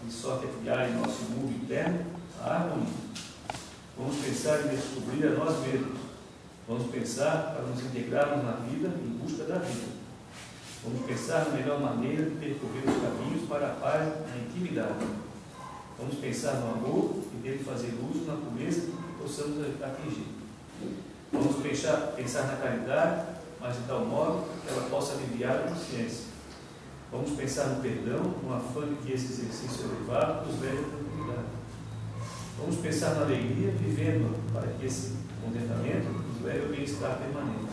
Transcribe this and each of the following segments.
de sorte a criar em nosso mundo interno a harmonia. Vamos pensar em descobrir a nós mesmos. Vamos pensar para nos integrarmos na vida em busca da vida. Vamos pensar na melhor maneira de percorrer os caminhos para a paz na intimidade. Vamos pensar no amor e dele fazer uso na pureza que possamos atingir. Vamos pensar na caridade, mas de tal modo que ela possa aliviar a consciência. Vamos pensar no perdão, no afã de que esse exercício elevado nos leve à tranquilidade. Vamos pensar na alegria, vivendo para que esse contentamento nos leve ao bem-estar permanente.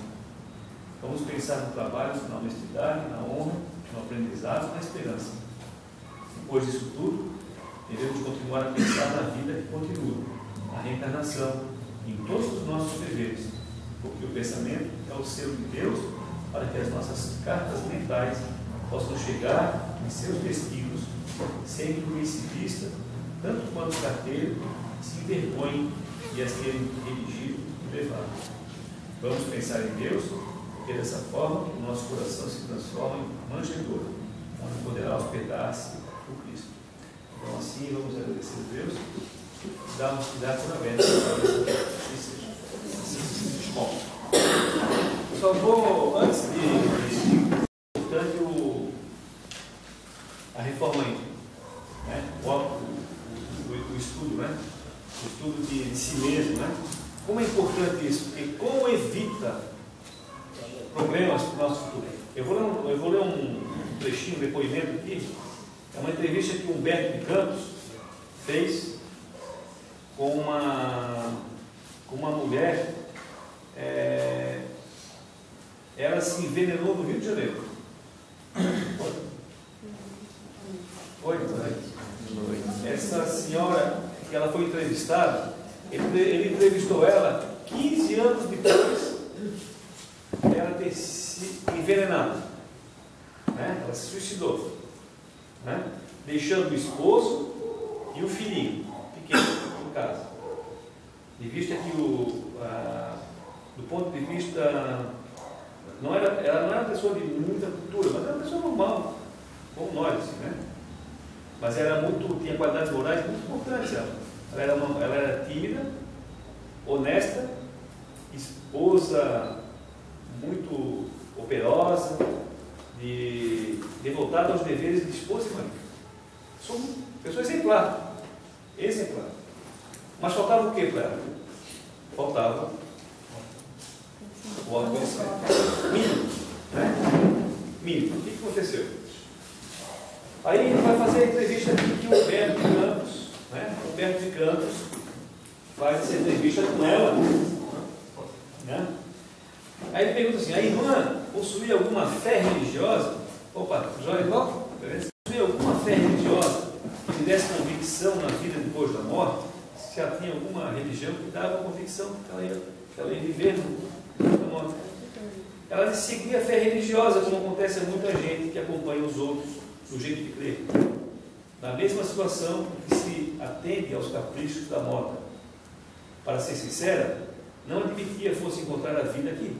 Vamos pensar no trabalho, na honestidade, na honra, no aprendizado, na esperança. Depois disso tudo, devemos continuar a pensar na vida que continua, na reencarnação, em todos os nossos deveres, porque o pensamento é o selo de Deus para que as nossas cartas mentais possam chegar em seus destinos sem que o recibista, tanto quanto o carteiro, se envergonhe de as terem redigido e levado. Vamos pensar em Deus, porque dessa forma o nosso coração se transforma em manjedoura, onde poderá hospedar-se o Cristo. Então assim vamos agradecer a Deus e darmos por aberto Bom, eu só vou, antes de importante a reforma íntima, né? O estudo, né? O estudo de si mesmo, né? Como é importante isso? Porque como evita problemas para o nosso futuro. Eu vou ler um trechinho, um depoimento aqui. É uma entrevista que o Humberto de Campos fez com uma mulher. Ela se envenenou no Rio de Janeiro. Oi, essa senhora que ela foi entrevistada, ele entrevistou ela 15 anos depois dela ter se envenenado, né? Ela se suicidou, né? Deixando o esposo e o filhinho pequeno em casa. De vista que do ponto de vista, ela não era uma pessoa de muita cultura, mas era uma pessoa normal, como nós, assim, né? Mas tinha qualidades morais muito importantes. Ela era tímida, honesta, esposa muito operosa, devotada aos deveres de esposa e mãe. Sou uma pessoa exemplar. Mas faltava o que para ela? Faltava o autoconhecimento. Mínimo. Né? Mínimo. O que aconteceu? Aí ele vai fazer a entrevista aqui que o Humberto de Campos, né? O Humberto de Campos faz essa entrevista com ela. Né? Aí ele pergunta assim: a irmã possuía alguma fé religiosa? Opa, joia igual? Possuía alguma fé religiosa que desse convicção na vida depois da morte? Se ela tinha alguma religião que dava convicção que ela ia viver na morte. Ela seguia a fé religiosa, como acontece a muita gente que acompanha os outros do jeito de crer. Na mesma situação que se atende aos caprichos da moda. Para ser sincera, não admitia fosse encontrar a vida aqui,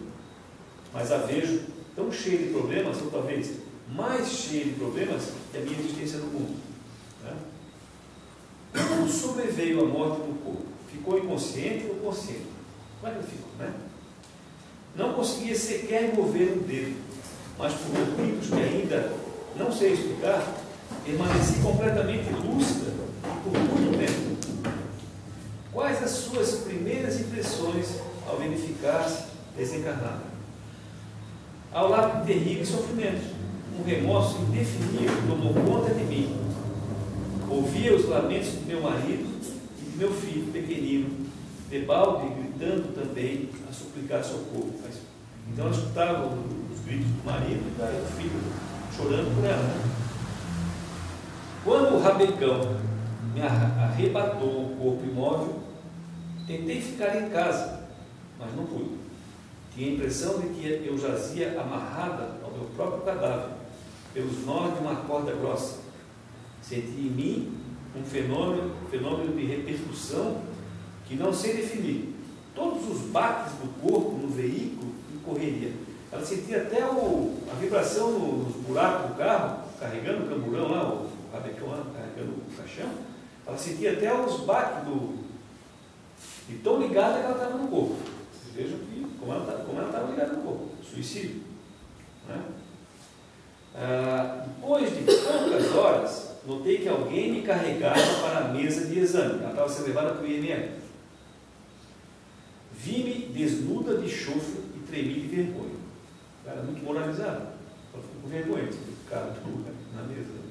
mas a vejo tão cheia de problemas, ou talvez mais cheia de problemas que a minha existência no mundo. Né? Como sobreveio a morte no corpo? Ficou inconsciente ou consciente? Como é que ele ficou, né? Não conseguia sequer mover um dedo, mas por motivos que ainda não sei explicar, permaneci completamente lúcida e por muito tempo. Quais as suas primeiras impressões ao verificar-se desencarnada? Ao lado de terríveis sofrimentos, um remorso indefinível tomou conta de mim. Ouvia os lamentos de meu marido e de meu filho pequenino, debalde gritando também a suplicar socorro. Então ela escutava os gritos do marido e do filho chorando por ela. Quando o rabecão me arrebatou o corpo imóvel, tentei ficar em casa, mas não pude. Tinha a impressão de que eu jazia amarrada ao meu próprio cadáver, pelos nós de uma corda grossa. Senti em mim um fenômeno de repercussão que não sei definir. Todos os baques do corpo no veículo me correria. Ela sentia até a vibração nos buracos do carro, carregando o camburão lá, rabecão, carregando o caixão, ela sentia até os baques de tão ligada que ela estava no corpo. Vocês vejam como ela estava ligada no corpo. Suicídio. Né? Depois de poucas horas, notei que alguém me carregava para a mesa de exame. Ela estava sendo levada para o IML. Vi-me desnuda de chofre e tremi de vergonha. Ela era muito moralizada. Ela ficou com vergonha de ficar na mesa.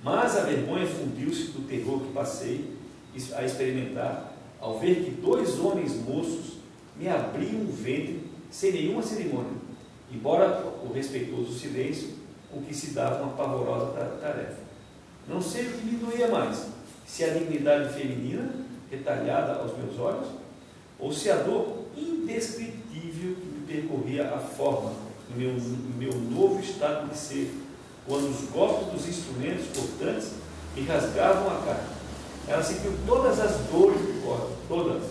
Mas a vergonha fundiu-se do terror que passei a experimentar ao ver que 2 homens moços me abriam o ventre sem nenhuma cerimônia, embora o respeitoso silêncio com que se dava uma pavorosa tarefa. Não sei o que me doía mais, se a dignidade feminina retalhada aos meus olhos, ou se a dor indescritível que me percorria a forma do meu novo estado de ser, quando os golpes dos instrumentos cortantes me rasgavam a carne. Ela sentiu todas as dores do corpo, todas,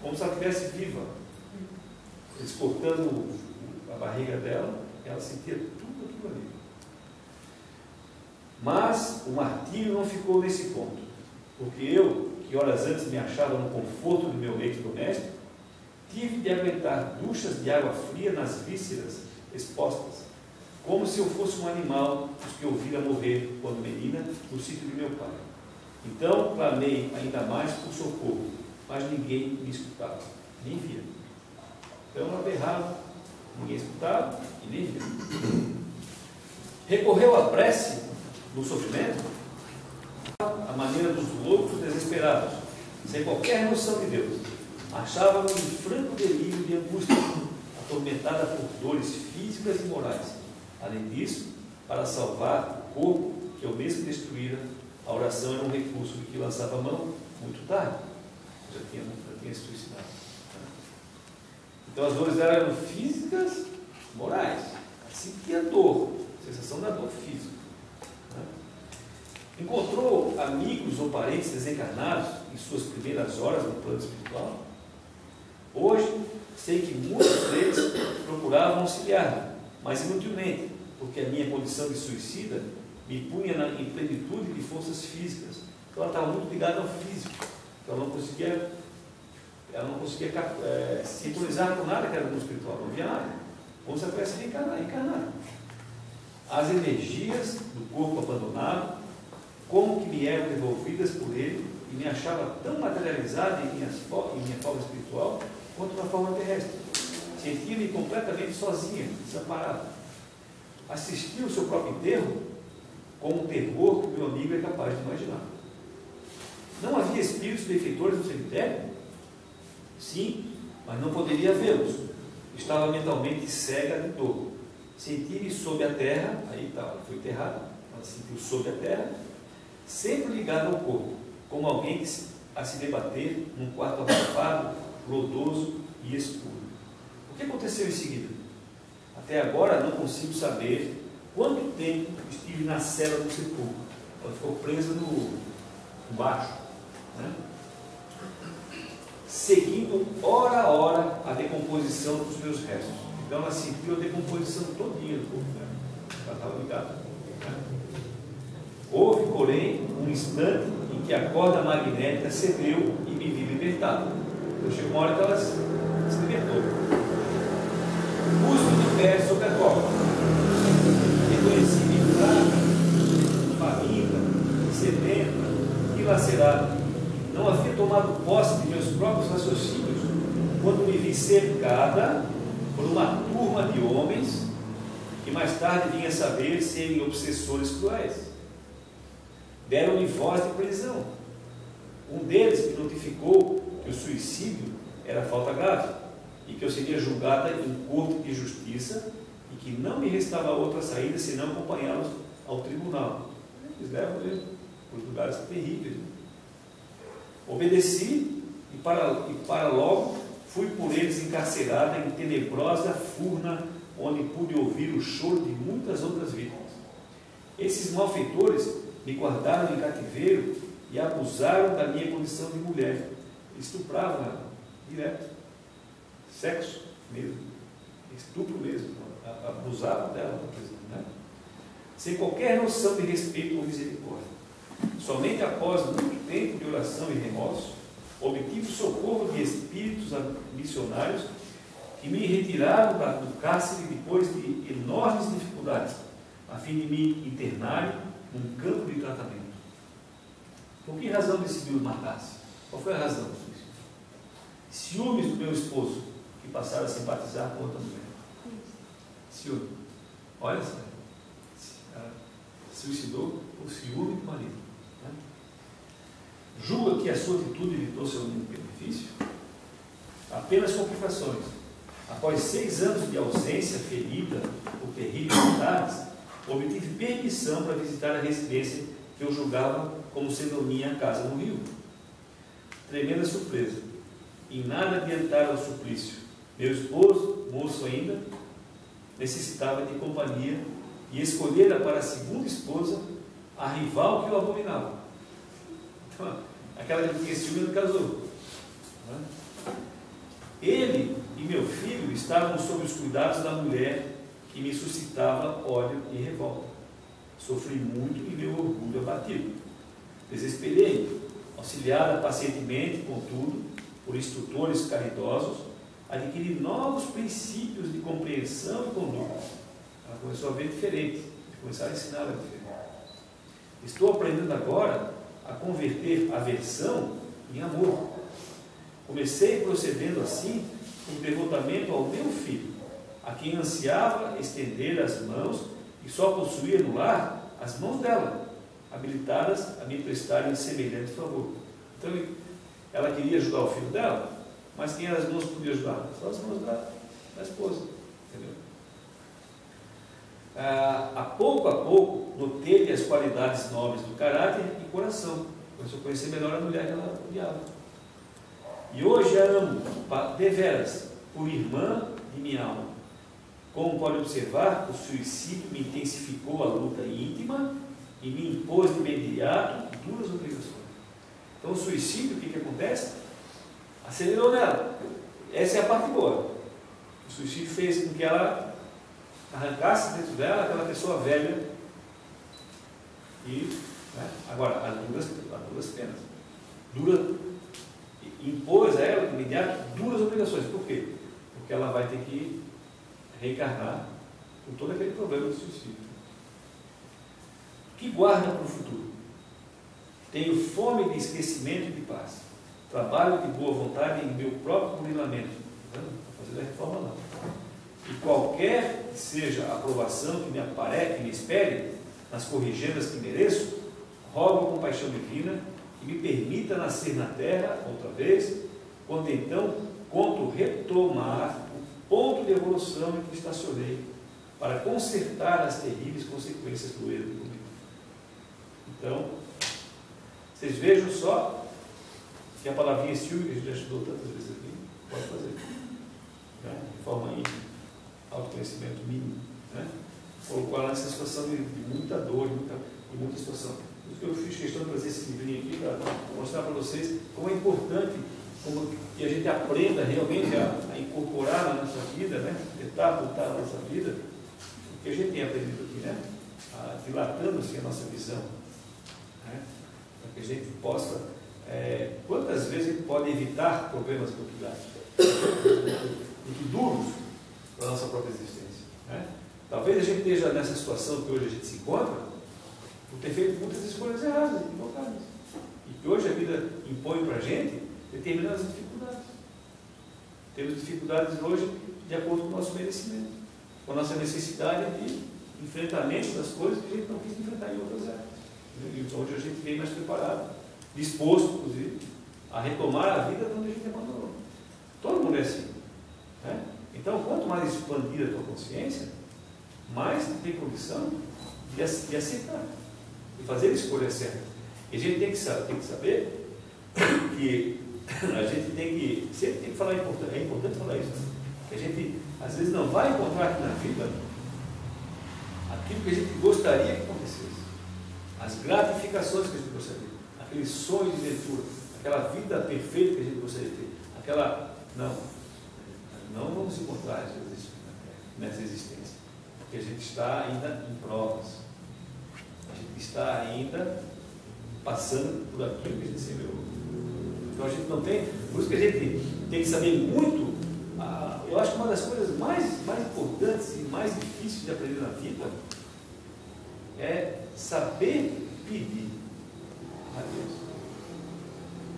como se ela estivesse viva. Eles cortando a barriga dela, ela sentia tudo aquilo ali. Mas o martírio não ficou nesse ponto, porque eu, que horas antes me achava no conforto do meu leito doméstico, tive de aguentar duchas de água fria nas vísceras expostas, como se eu fosse um animal dos que ouvira morrer quando menina no sítio de meu pai. Então clamei ainda mais por socorro, mas ninguém me escutava, nem via. Então ela berrava, ninguém escutava e nem via. Recorreu à prece no sofrimento, a maneira dos loucos desesperados, sem qualquer noção de Deus. Achava-me em franco delírio de angústia, atormentada por dores físicas e morais. Além disso, para salvar o corpo que eu mesmo destruíra, a oração era um recurso de que lançava a mão muito tarde. Já tinha se suicidado. Então as dores eram físicas, morais. Sentia dor, sensação da dor física. Encontrou amigos ou parentes desencarnados em suas primeiras horas no plano espiritual? Hoje, sei que muitos deles procuravam auxiliar-me, mas inutilmente, porque a minha condição de suicida me punha em plenitude de forças físicas. Então ela estava muito ligada ao físico. Então ela não conseguia sintonizar com nada que era no espiritual, não via nada. Como se ela tivesse reencarnado. As energias do corpo abandonado, como que me eram devolvidas por ele, e me achava tão materializada em minha forma espiritual, quanto na forma terrestre. Sentia-me completamente sozinha, desamparada. Assistia o seu próprio enterro com um terror que o meu amigo é capaz de imaginar. Não havia espíritos benfeitores no cemitério? Sim, mas não poderia vê-los. Estava mentalmente cega de dor. Sentia-me sob a terra, aí está, ela foi enterrada, ela se sentiu sob a terra, sempre ligada ao corpo, como alguém a se debater num quarto abafado, lodoso e escuro. O que aconteceu em seguida? Até agora não consigo saber quanto tempo estive na cela do sepulcro. Ela ficou presa no baixo, né? Seguindo hora a hora a decomposição dos meus restos. Então ela sentiu a decomposição todinha do corpo dela. Ela estava ligada. Houve, porém, um instante em que a corda magnética cedeu e me vi libertado. Então chegou uma hora que ela se libertou. Pus-me de pé sobre a corda. Reconheci-me fraca, faminta, sedenta, dilacerada. Não havia tomado posse de meus próprios raciocínios quando me vi cercada por uma turma de homens que mais tarde vinha saber serem obsessores cruéis. Deram-me voz de prisão. Um deles me notificou que o suicídio era falta grave e que eu seria julgada em corte de justiça e que não me restava outra saída senão acompanhá-los ao tribunal. Eles levam ele por lugares terríveis. Obedeci e para logo fui por eles encarcerada em tenebrosa furna, onde pude ouvir o choro de muitas outras vítimas. Esses malfeitores me guardaram em cativeiro e abusaram da minha condição de mulher. Estupravam ela, direto. Sexo mesmo. Estupro mesmo. Abusavam dela, né? sem qualquer noção de respeito ou misericórdia. Somente após muito tempo de oração e remorso, obtive o socorro de espíritos missionários que me retiraram do cárcere depois de enormes dificuldades, a fim de me internarem num campo de tratamento. Por que razão decidiu matar-se? Qual foi a razão do suicídio? Ciúmes do meu esposo, que passaram a simpatizar com outra mulher. Ciúme. Olha só. Ela se suicidou por ciúme do marido. Né? Julga que a sua atitude lhe trouxe algum benefício? Apenas complicações. Após 6 anos de ausência ferida por terríveis ataques, obtive permissão para visitar a residência que eu julgava como sendo minha casa no Rio. Tremenda surpresa. Em nada adiantara o suplício. Meu esposo, moço ainda, necessitava de companhia e escolhera para a segunda esposa a rival que o abominava. Então, aquela que tinha ciúme não casou. Ele e meu filho estavam sob os cuidados da mulher que me suscitava ódio e revolta. Sofri muito e meu orgulho abatido. Desesperei, auxiliada pacientemente, contudo, por instrutores caridosos, adquiri novos princípios de compreensão e conduta. Ela começou a ver diferente, começar a ensinar ela diferente. Estou aprendendo agora a converter aversão em amor. Comecei procedendo assim com devotamento ao meu filho, a quem ansiava estender as mãos e só possuía no lar as mãos dela, habilitadas a me prestarem semelhante favor. Então, ela queria ajudar o filho dela, mas quem eram as mãos que podia ajudar? Só as mãos da esposa. Entendeu? A pouco, notei as qualidades nobres do caráter e coração. Começou a conhecer melhor a mulher que ela odiava. E hoje a amo, deveras, por irmã de minha alma. Como pode observar, o suicídio me intensificou a luta íntima e me impôs de imediato duras obrigações. Então o suicídio, o que acontece? Acelerou nela. Essa é a parte boa. O suicídio fez com que ela arrancasse dentro dela aquela pessoa velha e, agora, as duras penas. Impôs a ela de imediato duras obrigações. Por quê? Porque ela vai ter que reencarnar com todo aquele problema do suicídio. O que guarda para o futuro? Tenho fome de esquecimento e de paz. Trabalho de boa vontade em meu próprio burilamento. Não estou fazendo a reforma não. E qualquer que seja a aprovação que me espere, nas corrigendas que mereço, rogo a compaixão divina que me permita nascer na terra outra vez, quando então conto retomar o ponto de evolução em que estacionei, para consertar as terríveis consequências do erro comigo. Então, vocês vejam só que a palavrinha ciúme, que a gente já estudou tantas vezes aqui, pode fazer. De forma íntima, autoconhecimento mínimo. Colocou ela nessa situação de muita dor, de muita situação. Por isso que eu fiz questão de trazer esse livrinho aqui para mostrar para vocês como é importante que a gente aprenda realmente a incorporar na nossa vida, tentar voltar na nossa vida, o que a gente tem aprendido aqui, dilatando-se a nossa visão, para que a gente possa, quantas vezes a gente pode evitar problemas muito graves, muito duros da nossa própria existência. Talvez a gente esteja nessa situação que hoje a gente se encontra, por ter feito muitas escolhas erradas, equivocadas. E que hoje a vida impõe para a gente determinadas dificuldades. Temos dificuldades hoje de acordo com o nosso merecimento, com a nossa necessidade de enfrentamento das coisas que a gente não quis enfrentar em outras épocas. Então hoje a gente vem mais preparado, disposto, inclusive, a retomar a vida de onde a gente abandonou. Todo mundo é assim. Então, quanto mais expandir a tua consciência, mais tu tem condição de aceitar, de fazer a escolha certa. E a gente tem que saber que a gente tem que, sempre tem que falar, é importante falar isso, que a gente às vezes não vai encontrar aqui na vida aquilo que a gente gostaria que acontecesse, as gratificações que a gente gostaria, aquele sonho de ventura, aquela vida perfeita que a gente gostaria de ter, não vamos encontrar nessa existência, porque a gente está ainda em provas, está ainda passando por aquilo que a gente semeou. Então a gente não tem, por isso que a gente tem que saber muito. Eu acho que uma das coisas mais importantes e mais difíceis de aprender na vida é saber pedir a Deus.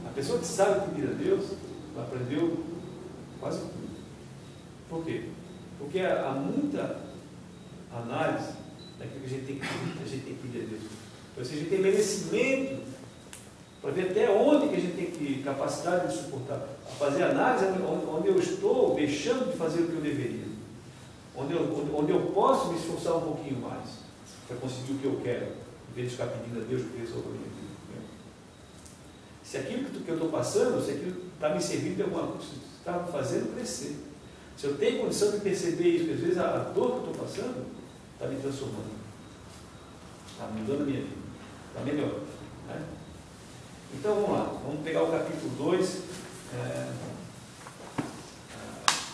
A pessoa que sabe pedir a Deus, ela aprendeu quase tudo. Por quê? Porque há muita análise daquilo que a gente tem que pedir a Deus. Ou seja, a gente tem merecimento para ver até onde que a gente tem capacidade de suportar. A fazer análise onde eu estou deixando de fazer o que eu deveria. Onde eu posso me esforçar um pouquinho mais para conseguir o que eu quero, em vez de ficar pedindo a Deus que resolva a minha vida. Se aquilo que eu estou passando, se aquilo está me servindo de alguma coisa, está me fazendo crescer. Se eu tenho condição de perceber isso, porque às vezes a dor que eu estou passando está me transformando, está mudando a minha vida, está melhor. Né? Então vamos lá, vamos pegar o capítulo 2,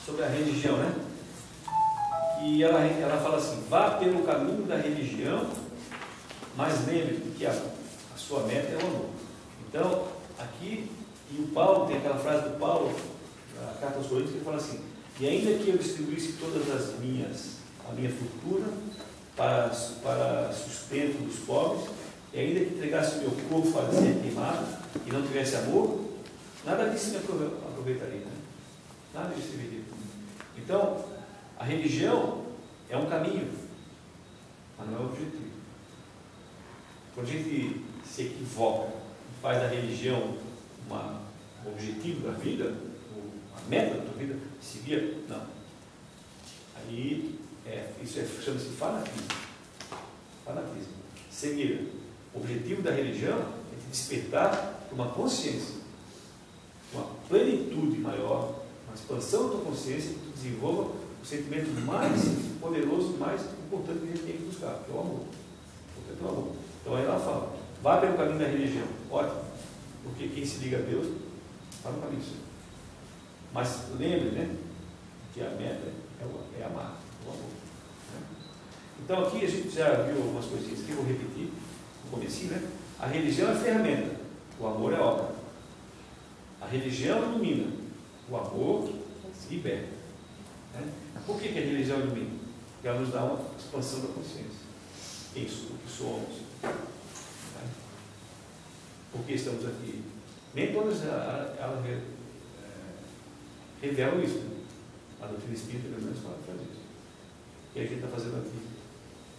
sobre a religião, né? E ela fala assim: vá pelo caminho da religião, mas lembre que a sua meta é o amor. Então, aqui, e o Paulo, tem aquela frase do Paulo, na carta aos Coríntios, que ele fala assim: e ainda que eu distribuísse todas a minha fortuna para sustento dos pobres, e ainda que entregasse o meu corpo para ser queimado e não tivesse amor, nada disso me aproveitaria. Né? Nada disso serviria. Então, a religião é um caminho, mas não é o objetivo. Quando a gente se equivoca e faz da religião um objetivo da vida, a meta da tua vida, seguir, não. Aí, isso chama-se fanatismo. Fanatismo. Seguir. O objetivo da religião é te despertar para uma consciência, uma plenitude maior, uma expansão da tua consciência, que tu desenvolva o sentimento mais poderoso, mais importante que a gente tem que buscar, que é o amor. Portanto, o amor. Então aí ela fala: vá pelo caminho da religião. Ótimo, porque quem se liga a Deus está no caminho certo. Mas lembre, né, que a meta é amar, o amor. Né? Então aqui a gente já viu algumas coisinhas que eu vou repetir no comecinho, né? A religião é ferramenta, o amor é obra. A religião ilumina, o amor liberta. Né? Por que a religião ilumina? Porque ela nos dá uma expansão da consciência. Quem somos? Né? Por que estamos aqui? Nem todas elas revelam isso. Né? A doutrina espírita, pelo menos, faz isso. O que a gente está fazendo aqui?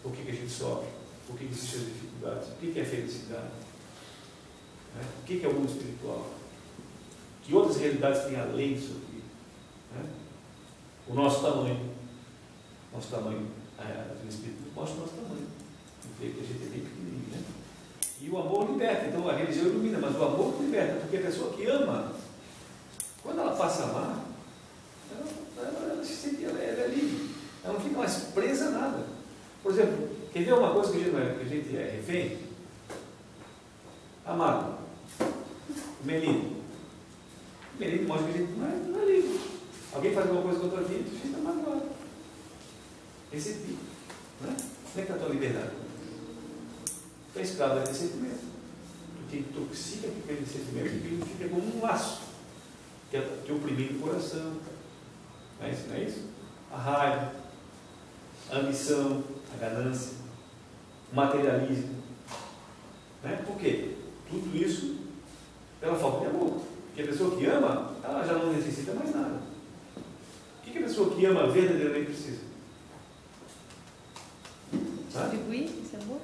Por que a gente sofre? Por que existem as dificuldades? O que é felicidade? Né? O que é o mundo espiritual? Que outras realidades tem além disso aqui? Né? O nosso tamanho. A doutrina espírita mostra o nosso tamanho. Vê que a gente é bem pequenininho, né? E o amor liberta. Então a religião ilumina, mas o amor liberta, porque a pessoa que ama, quando ela passa a amar, ela se sente, ela é livre. Ela não fica mais presa a nada. Por exemplo, quer ver uma coisa que a gente é refém? Amado. O Melino. O Melino mostra que a gente não é livre. Alguém faz alguma coisa contra a gente, fica magoado. Recebido. Né? Como é que está a tua liberdade? Tu é escravo daquele sentimento. Tu te intoxica com aquele sentimento e ele fica como um laço que oprime o coração. Não é isso? Não é isso? A raiva, a ambição, a ganância, o materialismo. Né? Por quê? Tudo isso pela falta de amor. Porque a pessoa que ama, ela já não necessita mais nada. O que a pessoa que ama verdadeiramente precisa? Distribuir esse amor?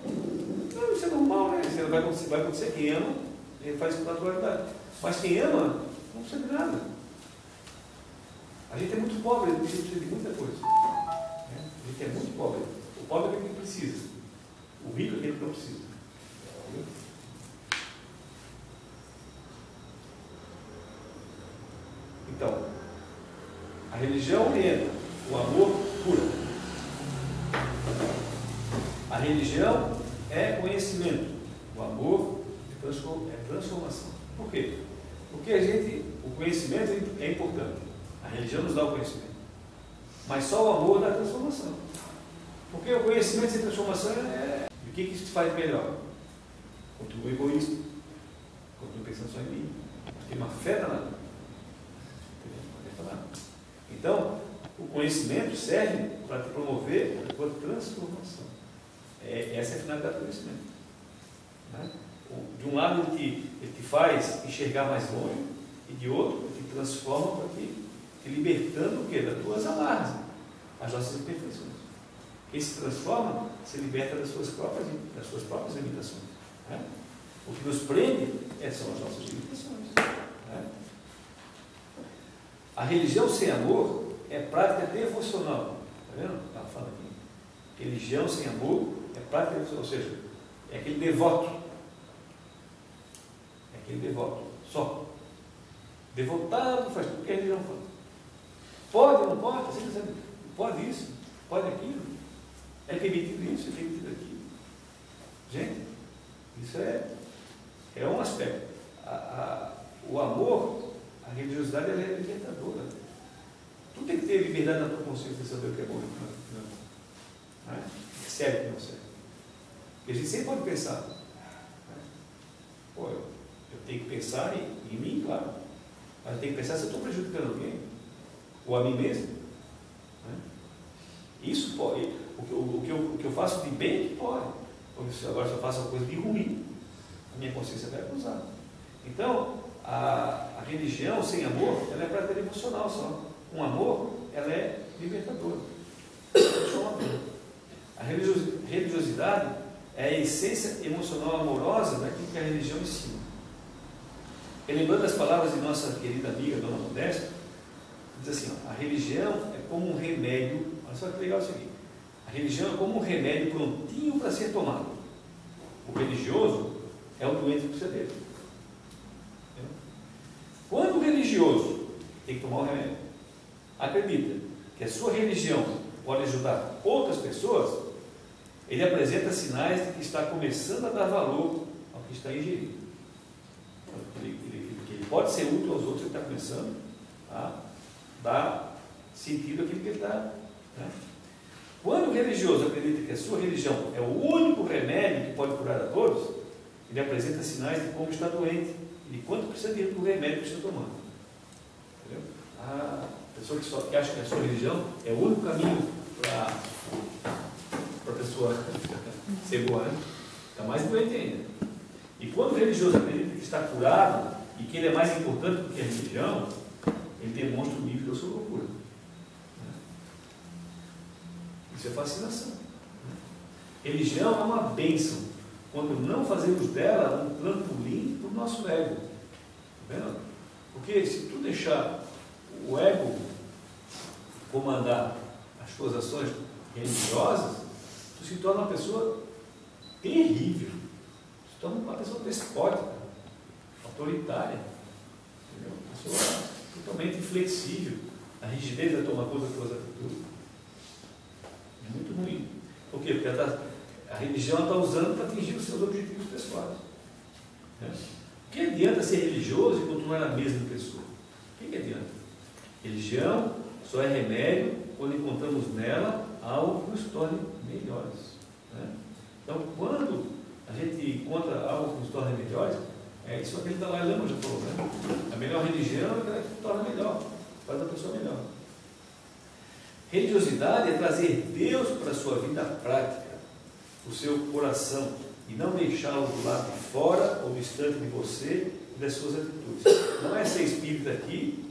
Não, isso é normal, né? Isso vai acontecer. Quem ama, ele faz isso com naturalidade. Mas quem ama, não precisa de nada. A gente é muito pobre, a gente precisa de muita coisa. Né? A gente é muito pobre. O pobre é aquele que precisa. O rico é aquele que não precisa. Entendeu? Então, a religião orienta, o amor cura. A religião é conhecimento, o amor é transformação. Por quê? Porque o conhecimento é importante. A religião nos dá o conhecimento. Mas só o amor dá transformação. Porque o conhecimento sem transformação o que isso te faz melhor? contra o egoísmo, contra a pensando só em mim. Tem uma fé danada. Então, o conhecimento serve para te promover a tua transformação. Essa é a finalidade do conhecimento. Né? De um lado, ele te faz enxergar mais longe, e de outro, ele te transforma para te libertando o quê? Das tuas amarras, as nossas imperfeições. Quem se transforma se liberta das suas próprias limitações. Né? O que nos prende são as nossas limitações. Né? A religião sem amor é prática devocional. Está vendo? Estava falando aqui. Religião sem amor é prática devocional, ou seja, é aquele devoto. É aquele devoto. Só. Devotado faz tudo que a religião faz. Pode ou não pode? Pode isso, pode aquilo. É permitido isso, é permitido aquilo. Gente, isso é um aspecto. O amor, a religiosidade, ela é libertadora. Tu tem que ter liberdade na tua consciência de saber o que é bom e o que não é. É sério que não serve. E a gente sempre pode pensar. Pô, eu tenho que pensar em mim, claro. Mas eu tenho que pensar se eu estou prejudicando alguém. Ou a mim mesmo. Isso pode. O que eu faço de bem, pode. Agora, se eu faço uma coisa de ruim, a minha consciência vai acusar. Então, a religião sem amor, ela é prática emocional só. Com amor, ela é libertadora. A religiosidade é a essência emocional amorosa daquilo que a religião ensina. E lembrando as palavras de nossa querida amiga, Dona Modesta, diz assim, ó, a religião é como um remédio, olha só que legal isso aqui, a religião é como um remédio prontinho para ser tomado. O religioso é o doente que precisa dele. Quando o religioso tem que tomar o remédio, acredita que a sua religião pode ajudar outras pessoas, ele apresenta sinais de que está começando a dar valor ao que está ingerindo. Ele pode ser útil aos outros, ele está começando a dar sentido àquilo que ele está. Né? Quando o religioso acredita que a sua religião é o único remédio que pode curar a todos, ele apresenta sinais de como está doente e de quanto precisa do remédio que está tomando. Entendeu? A pessoa que acha que a sua religião é o único caminho para a pessoa ser boa, né? Está mais doente ainda. E quando o religioso acredita que está curado e que ele é mais importante do que a religião, ele demonstra o nível da sua loucura. Isso é fascinação. Religião é uma bênção quando não fazemos dela um trampolim para o nosso ego. Está vendo? Porque se tu deixar o ego comandar as tuas ações religiosas, tu se torna uma pessoa terrível, se torna uma pessoa despótica, autoritária, entendeu? Uma pessoa totalmente inflexível, a rigidez da tua coisa, das tuas atitudes. É muito ruim. Por quê? Porque a religião está usando para atingir os seus objetivos pessoais. Né? O que adianta ser religioso e continuar a mesma pessoa? O que adianta? Religião só é remédio quando encontramos nela algo que nos torne melhores. Né? Então, quando a gente encontra algo que nos torne melhores, isso aqui está lá, Lama já falou, né? A melhor religião é aquela que nos torna melhor, faz a pessoa melhor. Religiosidade é trazer Deus para a sua vida prática, o seu coração, e não deixá-lo do lado de fora ou distante de você e das suas atitudes. Não é ser espírita aqui,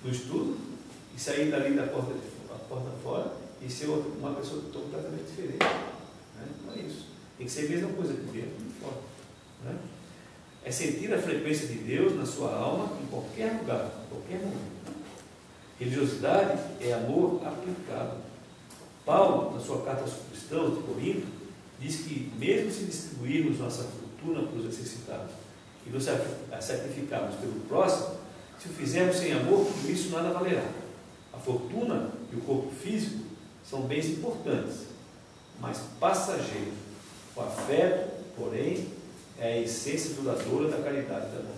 no estudo, e sair dali da porta fora e ser uma pessoa completamente diferente. Né? Não é isso. Tem que ser a mesma coisa aqui dentro e fora. Né? É sentir a frequência de Deus na sua alma em qualquer lugar, em qualquer momento. Religiosidade é amor aplicado. Paulo, na sua carta aos cristãos de Corinto, diz que mesmo se distribuirmos nossa fortuna para os necessitados e nos sacrificarmos pelo próximo, se o fizermos sem amor, tudo isso nada valerá. A fortuna e o corpo físico são bens importantes, mas passageiros. O afeto, porém, é a essência duradoura da caridade e da bondade.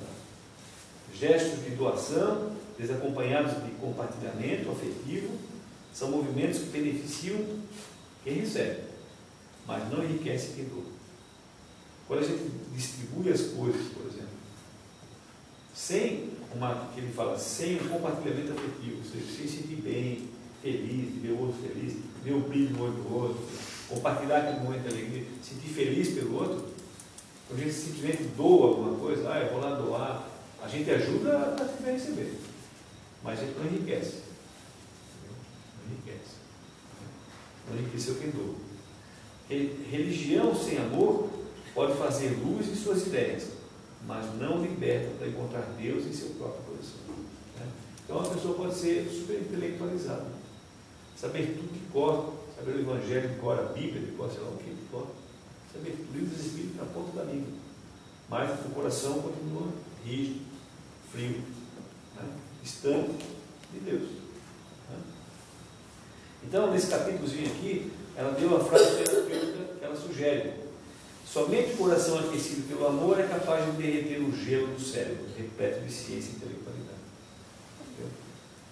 Gestos de doação, desacompanhados de compartilhamento afetivo, são movimentos que beneficiam quem recebe, mas não enriquecem quem doa. quando a gente distribui as coisas, por exemplo, sem que ele fala, sem um compartilhamento afetivo, ou seja, sem sentir bem, feliz, de ver o outro feliz, ver o brilho no olho do outro, compartilhar aquele momento de alegria, sentir feliz pelo outro, quando a gente simplesmente doa alguma coisa, eu vou lá doar, a gente ajuda a quem vai receber, mas a gente não enriquece. Não enriquece. Não enriqueceu quem doa. Religião sem amor pode fazer luz em suas ideias, mas não liberta para encontrar Deus em seu próprio coração. Então a pessoa pode ser super intelectualizada, saber tudo que gosta, saber o Evangelho de cor, a Bíblia de cor, sei lá o que de cor, saber tudo, livro dos Espíritos na ponta da língua, mas o coração continua rígido, frio, distante de Deus. Então, nesse capítulozinho aqui, ela deu uma frase terapêutica que ela sugere: somente o coração aquecido pelo amor é capaz de derreter o gelo do cérebro, repleto de ciência e intelectualidade. Entendeu?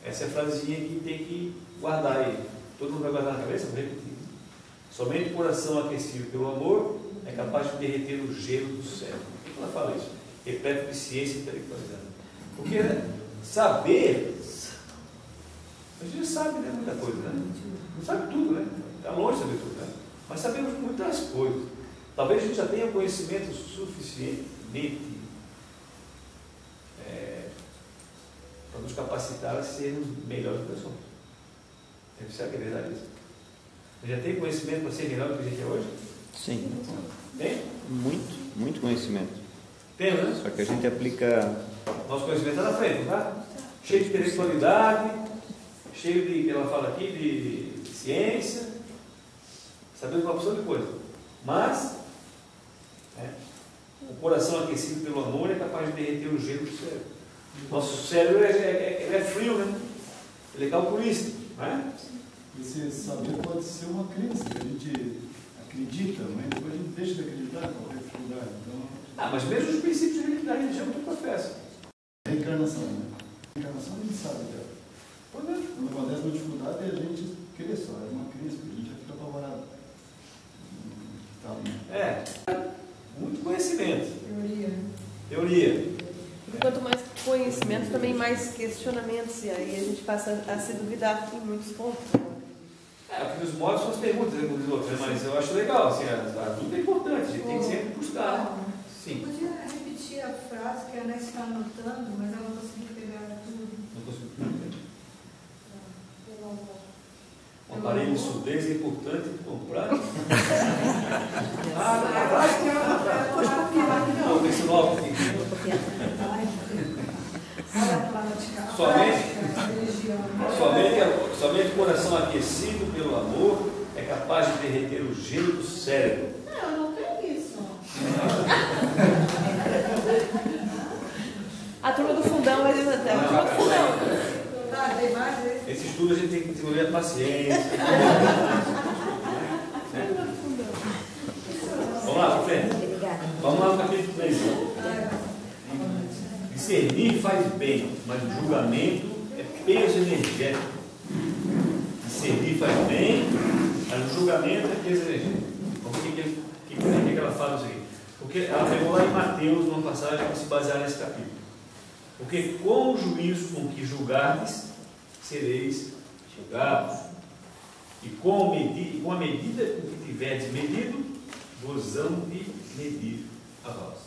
Essa é a frasezinha que tem que guardar aí. Todo mundo vai guardar na cabeça? Vou repetir. Somente o coração aquecido pelo amor é capaz de derreter o gelo do cérebro. Por que ela fala isso? Repleto de ciência e intelectualidade. Porque saber, a gente sabe, né, muita coisa, né? Não sabe tudo, né? Está longe de saber tudo, né? Mas sabemos muitas coisas. Talvez a gente já tenha conhecimento suficiente para nos capacitar a sermos melhores pessoas. Será que é verdade isso? Você já tem conhecimento para ser melhor do que a gente é hoje? Sim. Tem? Muito conhecimento. Tem, né? Só que a gente aplica... Nosso conhecimento está na frente, tá? Cheio de intelectualidade, cheio de, que ela fala aqui, de ciência, sabemos uma opção de coisa. Mas, o coração aquecido pelo amor é capaz de derreter o gelo do cérebro. Nosso cérebro é frio, né? Ele é calculista, não é? Esse saber pode ser uma crença, que a gente acredita, mas depois a gente deixa de acreditar com a dificuldade. Então, mas mesmo os princípios da religião que tu professa. Reencarnação, né? Reencarnação a gente sabe dela. Pois é. Quando acontece uma dificuldade, a gente crê só, é uma crença, a gente já fica apavorado. Muito conhecimento. Teoria. E quanto mais conhecimento, também mais questionamentos, e aí a gente passa a se duvidar em muitos pontos. Porque os modos são as perguntas, né, como diz outros, mas eu acho legal, assim, a dúvida é importante, a gente tem que sempre buscar. Sim. Podia repetir a frase que a Ana está anotando, mas ela não conseguiu pegar tudo. Não consigo entender. Um aparelho de surdez é importante comprar. Não, esse novo aqui. Somente o coração aquecido pelo amor é capaz de derreter o gelo do cérebro. Não, não tem isso. A turma do fundão vai levantar. A turma do fundão. Tem mais, né? Esse estudo a gente tem que desenvolver a paciência. Vamos lá, para frente. Vamos lá no capítulo 3. Discernir faz bem, mas o julgamento é peso energético. Discernir faz bem, mas o julgamento é peso energético. Então, por que ela fala isso aqui? Porque ela pegou lá em Mateus, numa passagem, para se basear nesse capítulo. Porque com o juízo com que julgardes, sereis julgados. E com a medida com que tiverdes medido, vos hão de medir a vós.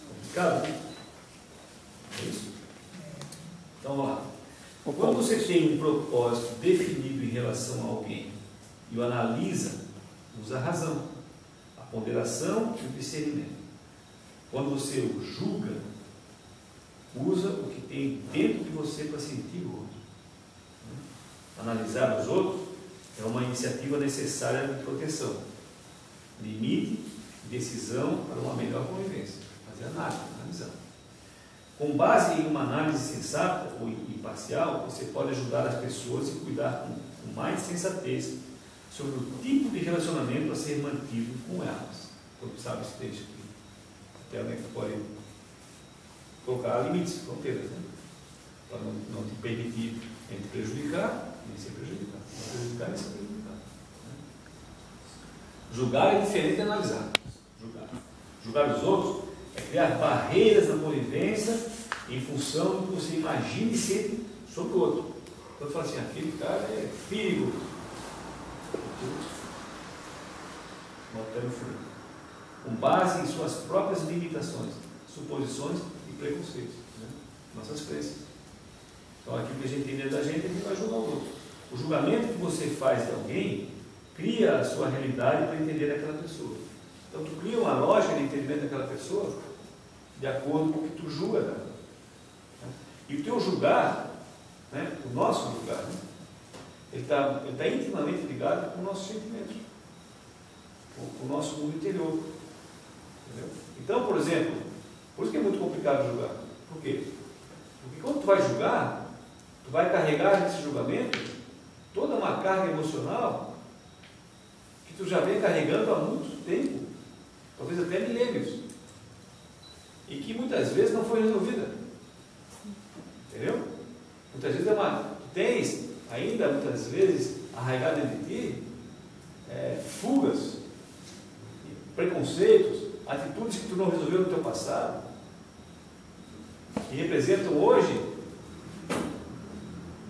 Complicado, né? É isso? Então, vamos lá. Quando você tem um propósito definido em relação a alguém e o analisa, usa a razão, a ponderação e o discernimento. Quando você o julga, usa o que tem dentro de você para sentir o outro. Analisar os outros é uma iniciativa necessária de proteção, limite e decisão para uma melhor convivência. Fazer análise, analisar. Com base em uma análise sensata ou imparcial, você pode ajudar as pessoas e cuidar com mais sensatez sobre o tipo de relacionamento a ser mantido com elas. Quando sabe esse texto aqui, até onde é que pode colocar limites, fronteiras, né? Para não te permitir nem te prejudicar, nem ser prejudicado. Não prejudicar, nem ser prejudicado. Julgar é diferente de analisar. Julgar. Julgar os outros é criar barreiras na convivência em função do que você imagina e sente sobre o outro. Então você fala assim, aquele cara é perigo. Com base em suas próprias limitações, suposições e preconceitos, né? Nossas crenças. Então aquilo que a gente tem dentro da gente, a gente vai julgar o outro. O julgamento que você faz de alguém cria a sua realidade para entender aquela pessoa. Então tu cria uma lógica de entendimento daquela pessoa de acordo com o que tu julga dela. E o teu julgar, né, o nosso julgar, né, ele está intimamente ligado com o nosso sentimento, com o nosso mundo interior. Entendeu? Então, por exemplo, por isso que é muito complicado julgar. Por quê? Porque quando tu vai julgar, tu vai carregar nesse julgamento toda uma carga emocional que tu já vem carregando há muito tempo, talvez até milênios, e que muitas vezes não foi resolvida. Entendeu? Muitas vezes tu tens ainda, muitas vezes, arraigado dentro de ti, fugas, preconceitos, atitudes que tu não resolveu no teu passado, que representam hoje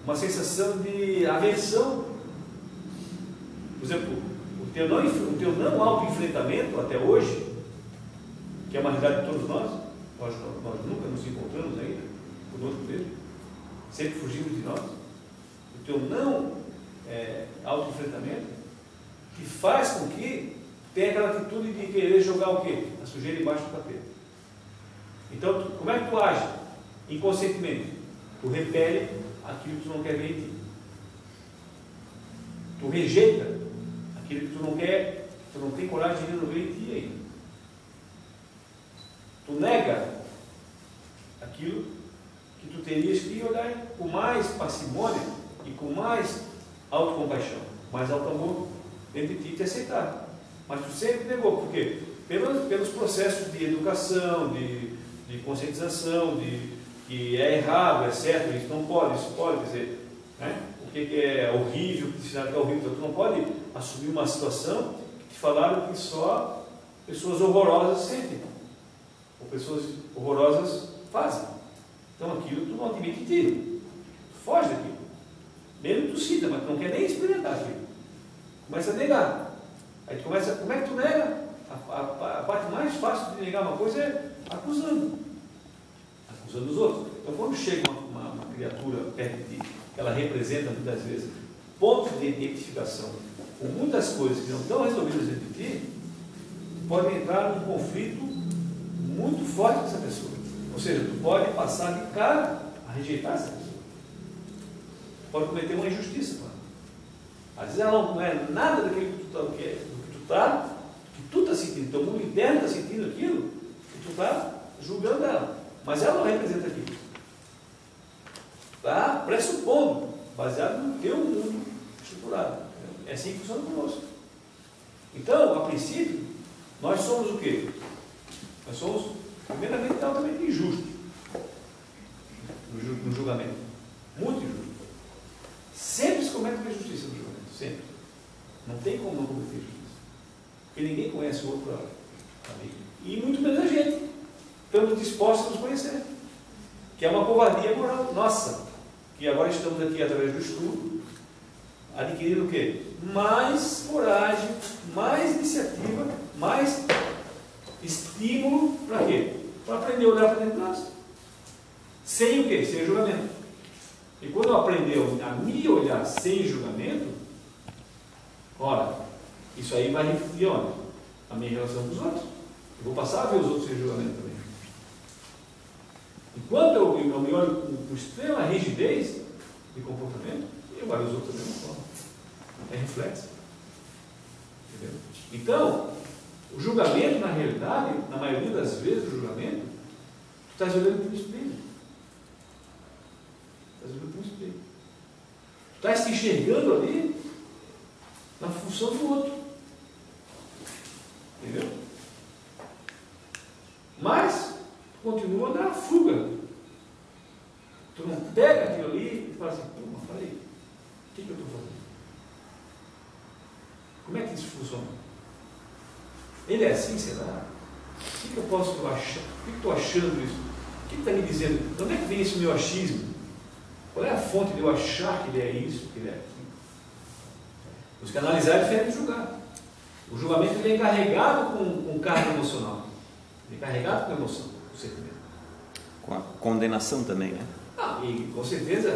uma sensação de aversão. Por exemplo, o teu não auto-enfrentamento até hoje, que é uma realidade de todos nós nunca nos encontramos ainda conosco mesmo, sempre fugindo de nós. O teu não auto-enfrentamento que faz com que tenha aquela atitude de querer jogar o quê? A sujeira embaixo do tapete. Então, como é que tu age? Inconscientemente. Tu repele aquilo que tu não quer ver em ti. Tu rejeita aquilo que tu não quer, tu não tem coragem de resolver em ti ainda. Tu nega aquilo que tu terias que olhar com mais parcimônia e com mais autocompaixão, mais alto amor dentro de ti e te aceitar. Mas tu sempre negou. Por quê? Pelos processos de educação, de conscientização, de que é errado, é certo, isso não pode, isso pode, dizer, né? O que é horrível, o que é horrível. Então, tu não pode assumir uma situação que te falaram que só pessoas horrorosas sentem, ou pessoas horrorosas fazem. Então aquilo tu não admite em ti, tu foge daquilo. Mesmo que tu sinta, mas tu não quer nem experimentar aquilo. Começa a negar. Aí tu começa, como é que tu nega? A parte mais fácil de negar uma coisa é acusando os outros. Então quando chega uma criatura perto de ti, ela representa muitas vezes pontos de identificação com muitas coisas que não estão resolvidas dentro de ti, pode entrar num conflito muito forte com essa pessoa. Ou seja, tu pode passar de cara a rejeitar essa pessoa. Pode cometer uma injustiça com ela. Às vezes ela não é nada daquilo que tu está sentindo, teu mundo interno está sentindo aquilo, e tu está julgando ela. Mas ela não representa aquilo. Está pressupondo, baseado no teu mundo estruturado. É assim que funciona conosco. Então, a princípio, nós somos o quê? Nós somos, primeiramente, altamente injustos no julgamento. Muito injusto. Sempre se comete uma injustiça no julgamento. Sempre. Não tem como não cometer injustiça. Porque ninguém conhece o outro ali. E muito menos a gente. Estamos dispostos a nos conhecer. Que é uma covardia moral nossa. Que agora estamos aqui através do estudo, adquirindo o quê? Mais coragem, mais iniciativa, mais estímulo para quê? Para aprender a olhar para dentro de nós. Sem o quê? Sem julgamento. E quando eu aprender a me olhar sem julgamento, ora, isso aí vai refletir onde? A minha relação com os outros. Eu vou passar a ver os outros sem julgamento também. Enquanto eu me olho com extrema rigidez de comportamento, eu olho os outros da mesma forma. É reflexo. Entendeu? Então, o julgamento, na realidade, na maioria das vezes, o julgamento, tu estás olhando para o espelho. Estás olhando para o espelho. Tu estás se enxergando ali na função do outro. Entendeu? Mas, tu continua na fuga. Tu não pega aquilo ali e fala assim, pô, mas peraí, o que eu estou fazendo? Como é que isso funciona? Ele é assim, será? O que eu posso achar? O que eu estou achando isso? O que está me dizendo? De onde é que vem esse meu achismo? Qual é a fonte de eu achar que ele é isso, que ele é aquilo? Os que analisar é diferente de julgar. O julgamento ele é carregado com carga emocional. Ele é carregado com emoção, com sentimento. Com a condenação também, né? E com certeza,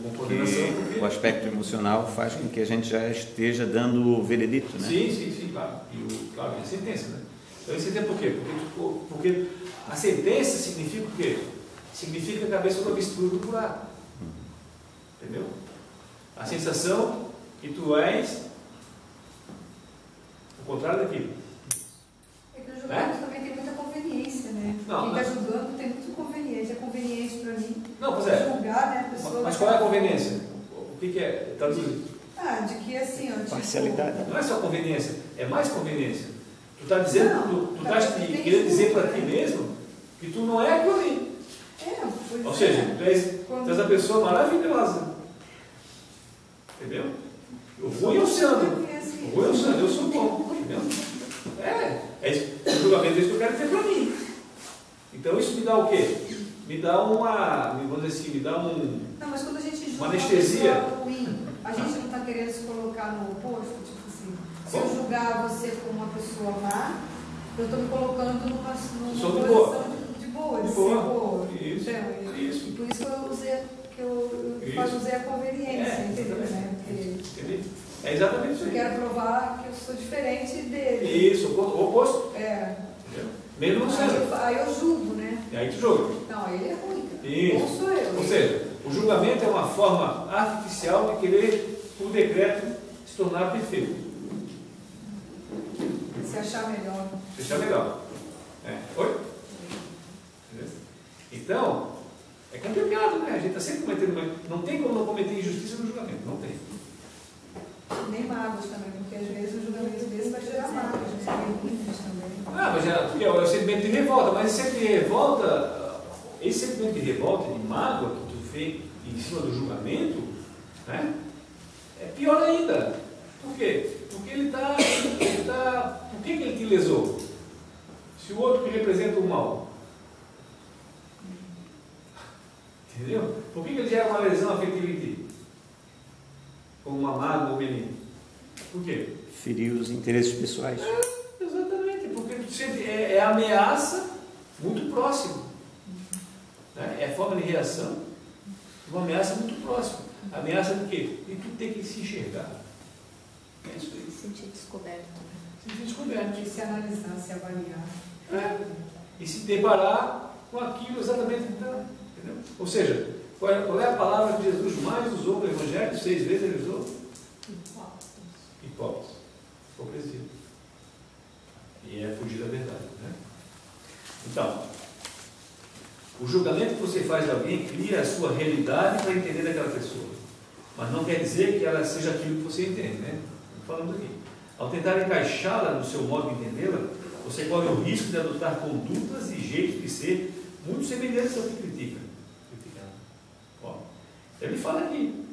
com condenação. Porque o aspecto emocional faz com que a gente já esteja dando o veredito, né? Sim, claro. Claro, é a sentença, né? Então, a sentença por quê? Porque a sentença significa o quê? Significa a cabeça do avestruz do buraco. Entendeu? A sensação que tu és o contrário daquilo. É que o julgamento também tem muita conveniência, né? Quem está julgando tem muita conveniência. É conveniente para mim. Não, pois é. Julgar, né? A pessoa mas qual é a conveniência? O que é? Traduzido. De que assim, ó, tipo, parcialidade. Não é só conveniência, é mais conveniência. Tu está dizendo, não, tu estás querendo dizer para ti mesmo que tu não é aquilo ali. Ou seja, tu és a pessoa maravilhosa. Entendeu? O ruim é o Sandro. O ruim é o Sandro, eu sou bom. Entendeu? O julgamento é isso que eu quero dizer para mim. Então isso me dá o quê? Me dá uma, vamos dizer assim, me dá um... Não, mas quando a gente julga uma anestesia. uma pessoa ruim, a gente não está querendo se colocar no oposto, tipo assim, se eu julgar você como uma pessoa má, eu estou me colocando numa posição de boa, de ser boa. Isso. E por isso que eu usei a conveniência, entendeu? Né? Entendi. É exatamente isso aí. Eu quero provar que eu sou diferente dele. Isso, o oposto. Entendeu? Mesmo não sendo. Aí eu julgo, né? E aí tu julga. Não, ele é ruim. Isso. Não sou eu. Ou seja, o julgamento é uma forma artificial de querer, por decreto, se tornar perfeito. Se achar melhor. Se achar legal. Oi? Entendeu? Então, é complicado, né? A gente está sempre cometendo. Não tem como não cometer injustiça no julgamento. Não tem. Nem mágoas também, porque às vezes o julgamento desse vai gerar mágoas, também. Mas é o sentimento de revolta, mas esse sentimento de revolta, esse sentimento de revolta, de mágoa que tu fez em cima do julgamento, né, é pior ainda. Por quê? Porque ele está. Por que ele te lesou? Se o outro que representa o mal. Entendeu? Por que ele gera uma lesão afetiva em ti? Como uma mágoa ou menino? Por quê? Ferir os interesses pessoais. Exatamente, porque é ameaça muito próxima. Né? É a forma de reação de uma ameaça muito próxima. Ameaça do quê? De tu ter que se enxergar. É isso aí. Se sentir descoberto. Se sentir descoberto. E se analisar, se avaliar. E se deparar com aquilo exatamente que está. Entendeu? Ou seja, qual é a palavra que Jesus mais usou no Evangelho? 6 vezes ele usou? Hipócritas. Hipocrisia. E é fugir da verdade. Né? Então, o julgamento que você faz de alguém cria a sua realidade para entender daquela pessoa. Mas não quer dizer que ela seja aquilo que você entende. Né? Estamos falando aqui. Ao tentar encaixá-la no seu modo de entendê-la, você corre o risco de adotar condutas e jeitos de ser muito semelhantes ao que critica. Ele fala aqui.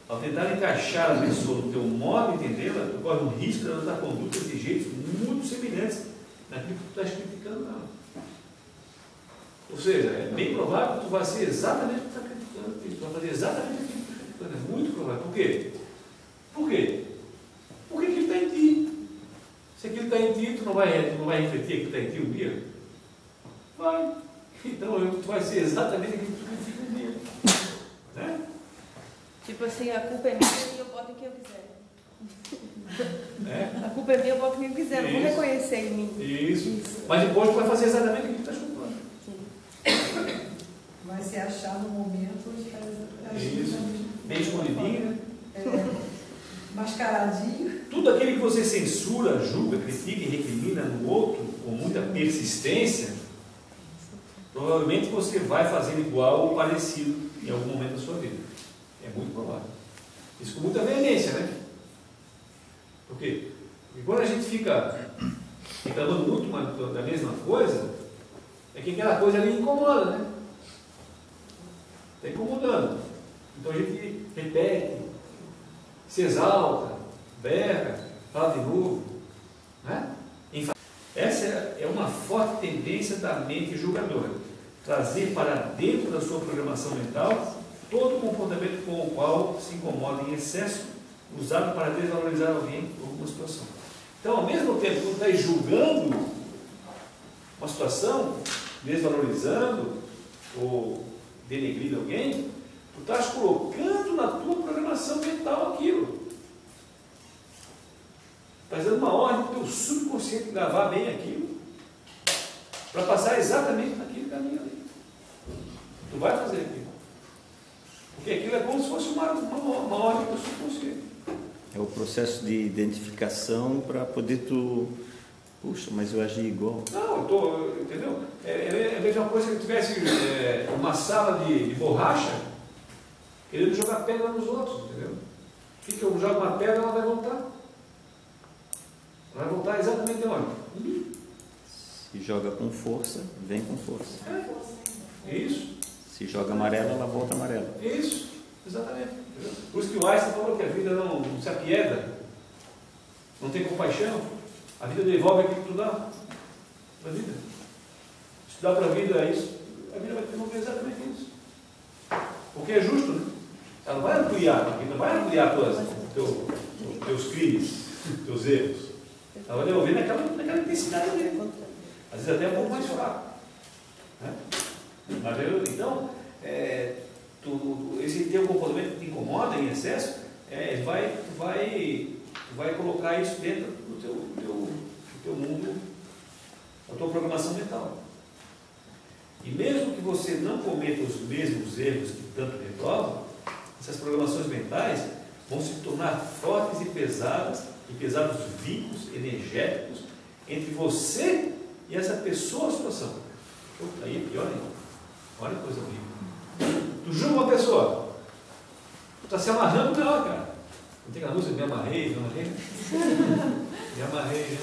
Ao tentar encaixar a pessoa no teu modo de entendê-la, tu corre um risco de adotar condutas e jeitos muito semelhantes naquilo que tu estás criticando não. Ou seja, é bem provável que tu vai ser exatamente o que tu está criticando. Tu vai fazer exatamente aquilo que tu está criticando. É muito provável. Por quê? Por quê? Porque aquilo está em ti. Se aquilo está em ti, tu não vai refletir aquilo que está em ti um dia? Vai. Então tu vai ser exatamente aquilo que tu critica um dia. Né? Tipo assim, a culpa é minha e eu boto em quem eu quiser. A culpa é minha, eu boto em quem eu quiser. Não vou reconhecer em mim. Isso. Mas depois tu vai fazer exatamente o que tu estás culpando. Vai se achar no momento de fazer. Isso. Bem escondidinho. Mascaradinho. Tudo aquilo que você censura, julga, critica e recrimina no outro com muita persistência, provavelmente você vai fazer igual ou parecido em algum momento da sua vida. É muito provável. Isso com muita veemência, né? Por quê? Porque quando a gente fica reclamando muito da mesma coisa, é que aquela coisa ali incomoda, né? Está incomodando. Então a gente repete, se exalta, berra, fala de novo. Né? Essa é é uma forte tendência da mente julgadora. Trazer para dentro da sua programação mental todo o comportamento com o qual se incomoda em excesso, usado para desvalorizar alguém ou alguma situação. Então, ao mesmo tempo que tu estás julgando uma situação, desvalorizando ou denegrindo alguém, tu estás colocando na tua programação mental aquilo. Estás dando uma ordem para o teu subconsciente gravar bem aquilo, para passar exatamente naquele caminho ali. Tu vai fazer aquilo. Porque aquilo é como se fosse uma ordem para o subconsciente. É o processo de identificação para poder tu... Puxa, mas eu agi igual. Não, entendeu? É a mesma coisa que eu tivesse uma sala de borracha querendo jogar pedra nos outros, entendeu? O que eu jogo uma pedra, ela vai voltar. Ela vai voltar exatamente onde? Se joga com força, vem com força. É isso. Se joga amarela, ela volta amarela. Isso, exatamente. Entendeu? Por isso que o Einstein falou que a vida não se apieda, não tem compaixão. A vida devolve aquilo que tu dá para a vida. Se tu dá para a vida isso, a vida vai te devolver exatamente isso. Porque é justo, né? Ela não vai ampliar, a vida não vai ampliar teus crimes, teus erros. Ela vai devolver naquela intensidade dele. Às vezes até um pouco mais fraco. Né? Mas então, esse teu comportamento que te incomoda em excesso, tu vai colocar isso dentro do teu mundo, da tua programação mental. E mesmo que você não cometa os mesmos erros que tanto reprovam, essas programações mentais vão se tornar fortes e pesados vínculos energéticos entre você e essa pessoa ou situação. Aí é pior ainda. Olha que coisa horrível. Tu julga uma pessoa, tu está se amarrando nela, cara. Não tem aquela música, me amarrei. Me amarrei.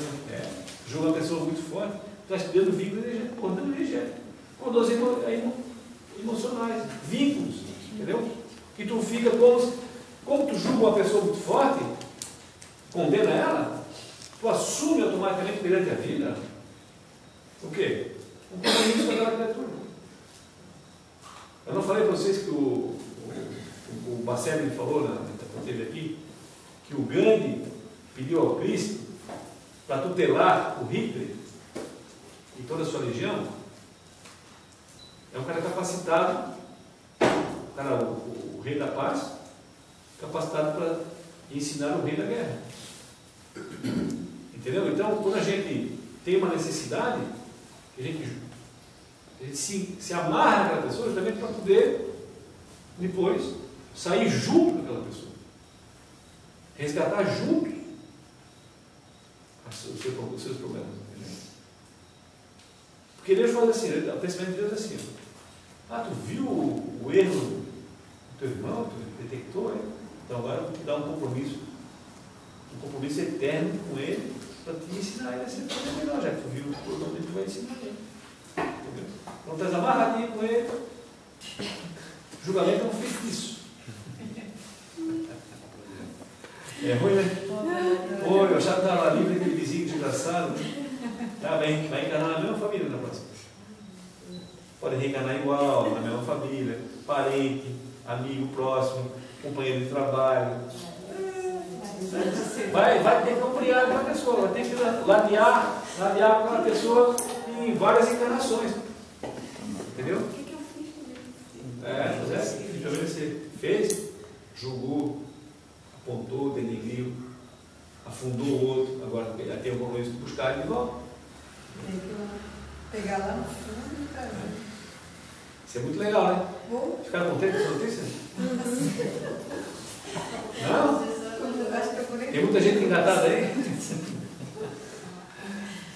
Julga uma pessoa muito forte, tu está criando vínculos energéticos, cordão energético. Cordões emocionais, vínculos, entendeu? Que tu fica como tu julga uma pessoa muito forte, condena ela, tu assume automaticamente perante a vida o quê? Um compromisso com aquela criatura. Eu não falei para vocês que o Bacelli falou, quando esteve aqui, que o Gandhi pediu ao Cristo para tutelar o Hitler e toda a sua legião. É um cara capacitado, o rei da paz, capacitado para ensinar o rei da guerra. Entendeu? Então, quando a gente tem uma necessidade, a gente se amarra naquela pessoa justamente para poder depois sair junto daquela pessoa, resgatar junto os seus problemas. Entendeu? Porque Deus fala assim, o pensamento de Deus é assim: tu viu o erro do teu irmão, tu detectou, hein? Então agora eu vou te dar um compromisso eterno com ele, para te ensinar ele a ser melhor, já que tu viu o problema, tu vai ensinar ele. Entendeu? Então estás amarradinho com ele. Julgamento é um feitiço. É ruim, né? Oi, eu já estava livre daquele vizinho desgraçado. Né? Tá bem, vai encarnar na mesma família na próxima. Pode reencarnar igual, na mesma família, parente, amigo próximo, companheiro de trabalho. Vai ter que ampliar aquela pessoa, vai ter que ladear aquela pessoa em várias encarnações. Entendeu? O que eu fiz? Você fez, julgou, apontou, denegriu, afundou o outro, agora tem o compromisso de buscar ele de volta. Tem que pegar lá no fundo e trazer. Isso é muito legal, né? Vou. Ficaram contentes com essa notícia? Não? Tem muita gente engatada aí?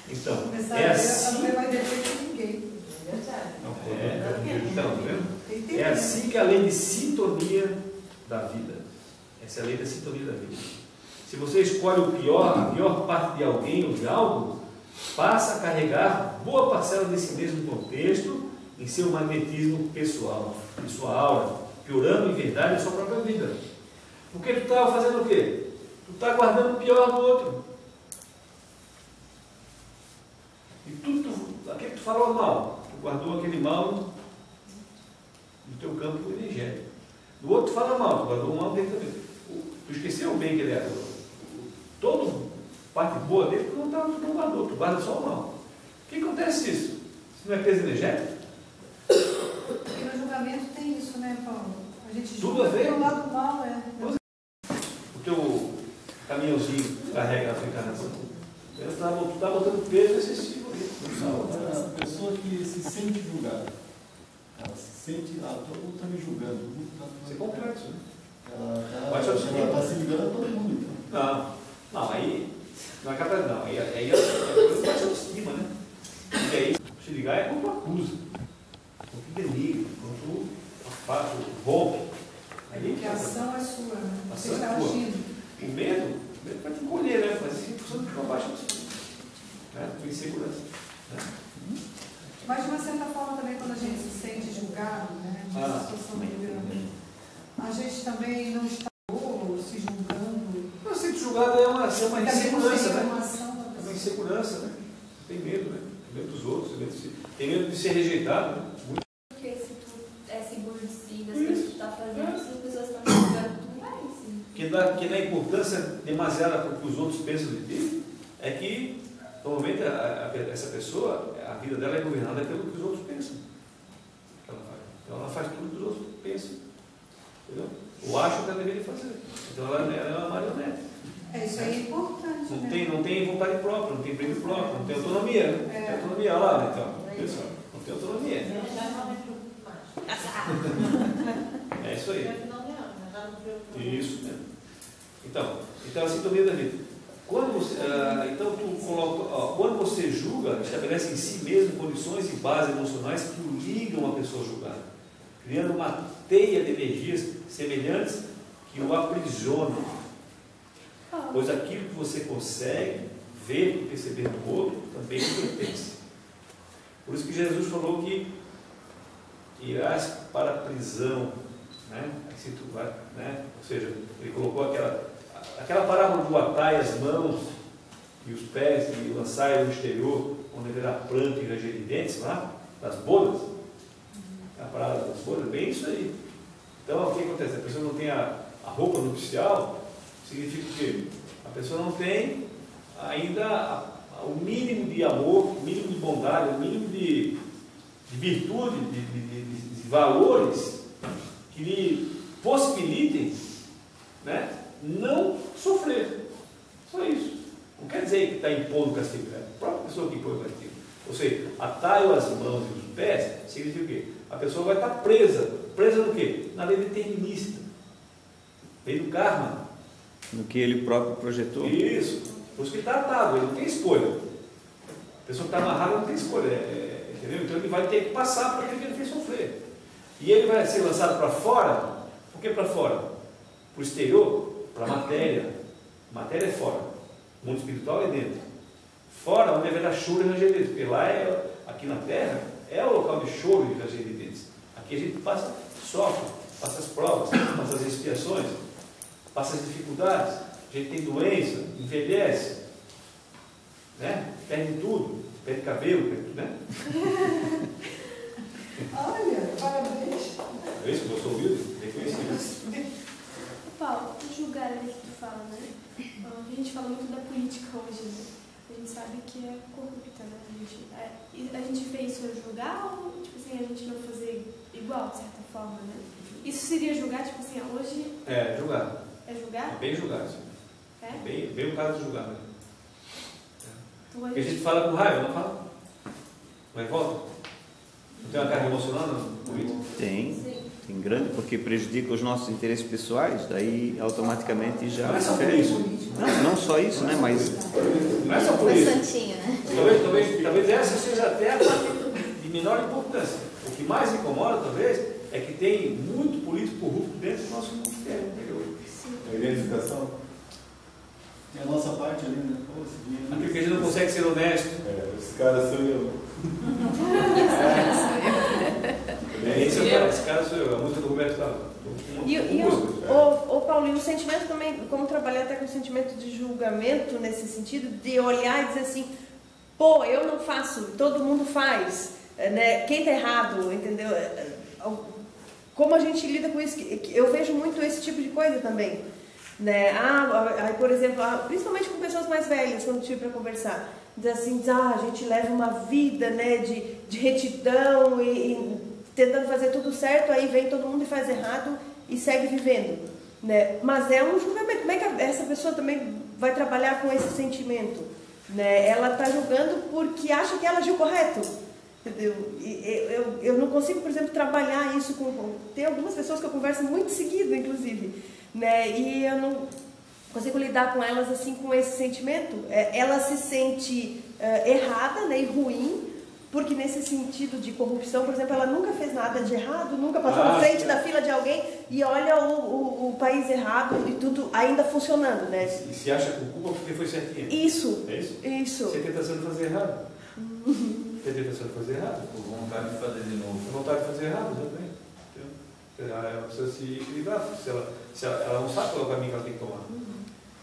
Então, é assim. Não vai depois de ninguém. Então, tá vendo? É assim que a lei de sintonia da vida. Essa é a lei da sintonia da vida. Se você escolhe a pior parte de alguém ou de algo, passa a carregar boa parcela desse mesmo contexto em seu magnetismo pessoal, em sua aura, piorando em verdade a sua própria vida. Porque tu estava fazendo o quê? Tu está guardando o pior do outro. E tudo falou mal, tu guardou aquele mal no teu campo energético. Do outro fala mal, tu guardou o mal dele também. Tu esqueceu o bem que ele era. Toda parte boa dele, tu não guardou, tu guarda só o mal. O que acontece isso? Isso não é peso energético? Porque no julgamento tem isso, né, Paulo? A gente tudo a ver. O lado mal, O teu caminhãozinho carrega a tua encarnação. Tu está botando peso excessivo ali. A pessoa que se sente julgada, ela se sente, todo mundo está me julgando. Isso é complexo, né? Ela está se ligando a todo mundo. Então. Não, aí não é capaz, não. Aí é baixa autoestima, né? E aí, se ligar é quando tu acusa, quando tu denigra, quando tu rompe. Aí porque a ação é sua, né? Você ação está é tua. agindo. O medo vai te encolher, né? Mas assim, função de uma baixa autoestima. Né? Com insegurança. Né? Mas de uma certa forma também quando a gente se sente julgado, né? Nessa situação a gente também não está se julgando. Não, ser julgado é uma insegurança, né? É uma insegurança, né? Tem medo, né? Tem medo dos outros, tem medo de ser rejeitado, né? Porque se tu é seguro de si, das coisas que tu está fazendo, se as pessoas estão te julgando, tu não vai assim. Que dá importância demasiada para o que os outros pensam de ti, é que, normalmente, essa pessoa, a vida dela é governada pelo que os outros pensam. Que ela faz. Então ela faz tudo que os outros pensam. Entendeu? Ou acham que ela deveria fazer. Então ela é uma marionete. É, isso aí é importante. Não tem vontade própria, não tem brilho próprio, não tem autonomia. Não tem autonomia, olha lá, então. Pessoal, não tem autonomia. É isso aí. Isso, né? Então a sintonia da vida. Quando você julga, estabelece em si mesmo condições e bases emocionais que o ligam a pessoa julgada, criando uma teia de energias semelhantes que o aprisionam. Pois aquilo que você consegue ver e perceber no outro também lhe pertence. Por isso que Jesus falou que irás para a prisão, né? Se tu vai, né? Ou seja, ele colocou aquela parábola do atai as mãos e os pés e lançai no exterior, onde haverá pranto e ranger de dentes, lá, das bodas. A parábola das bodas, bem isso aí. Então, o que acontece? A pessoa não tem a roupa nupcial, significa que a pessoa não tem ainda o mínimo de amor, o mínimo de bondade, o mínimo de virtude, de valores que lhe possibilitem, né, não sofrer. Só isso. Não quer dizer que está impondo o castigo, é a própria pessoa que impõe o castigo. Ou seja, atai as mãos e os pés, significa o quê? A pessoa vai estar presa. Presa no quê? Na lei determinista. Lei do karma. No que ele próprio projetou. Isso. Por isso que ele está atado, ele não tem escolha. A pessoa que está amarrada não tem escolha. Entendeu? Então ele vai ter que passar por aquilo que ele fez sofrer. E ele vai ser lançado para fora. Por que para fora? Para o exterior, para a matéria. Matéria é fora. O mundo espiritual é dentro. Fora, onde haverá choro e ranger de dentes. Porque lá, aqui na Terra, é o local de choro e ranger de dentes. Aqui a gente sofre, passa as provas, passa as expiações, passa as dificuldades, a gente tem doença, envelhece, né? Perde tudo, perde cabelo, perde tudo, né? Olha, parabéns. É isso que eu sou humilde, reconhecido. Paulo, julgar ali que tu fala, né? A gente fala muito da política hoje, né? A gente sabe que é corrupta, né? A gente fez isso julgar ou, tipo assim, a gente não fazer igual, de certa forma, né? Isso seria julgar, tipo assim, hoje... É, julgar. É julgar? É bem julgar, sim. É? Bem o caso de julgar, né? Então, Porque a gente fala com raiva, não fala? Vai e volta? Não tem uma carga emocional no político? Tem. Sim. Tem grande, porque prejudica os nossos interesses pessoais, daí automaticamente já... Não é só por isso. Não só isso, né? Mas... Não é só por isso. Santinho, né? Talvez essa seja até a parte de menor importância. O que mais incomoda, talvez, é que tem muito político corrupto dentro do nosso ministério interior. A identificação. Tem a nossa parte ali, né? Pô, Aquilo que a gente não consegue ser honesto. Esse cara sou eu. Esse cara sou eu, a música do Roberto Carlos. Ô Paulo, e o sentimento também, como trabalhar até com o sentimento de julgamento nesse sentido, de olhar e dizer assim, pô, eu não faço, todo mundo faz, né? Quem está errado, entendeu? Como a gente lida com isso? Eu vejo muito esse tipo de coisa também, né? Por exemplo, principalmente com pessoas mais velhas, quando tive para conversar, diz assim, a gente leva uma vida, né, de retidão e tentando fazer tudo certo, aí vem todo mundo e faz errado e segue vivendo, né? Mas é um julgamento. Como é que essa pessoa também vai trabalhar com esse sentimento, né? Ela está julgando porque acha que ela agiu correto. Entendeu? Eu não consigo, por exemplo, trabalhar isso com... Tem algumas pessoas que eu converso muito seguido, inclusive, né? E eu não consigo lidar com elas assim, com esse sentimento. Ela se sente errada, né, e ruim, porque nesse sentido de corrupção, por exemplo, ela nunca fez nada de errado, nunca passou na frente da fila de alguém e olha o país errado e tudo ainda funcionando, né? E se acha com culpa porque foi certinho. Isso. É isso? Isso. Você está tentando fazer errado. Você está tentando fazer errado. Por vontade de fazer de novo. Por vontade de fazer errado, exatamente. Ela precisa se equilibrar. Ela não sabe qual é o caminho que ela tem que tomar.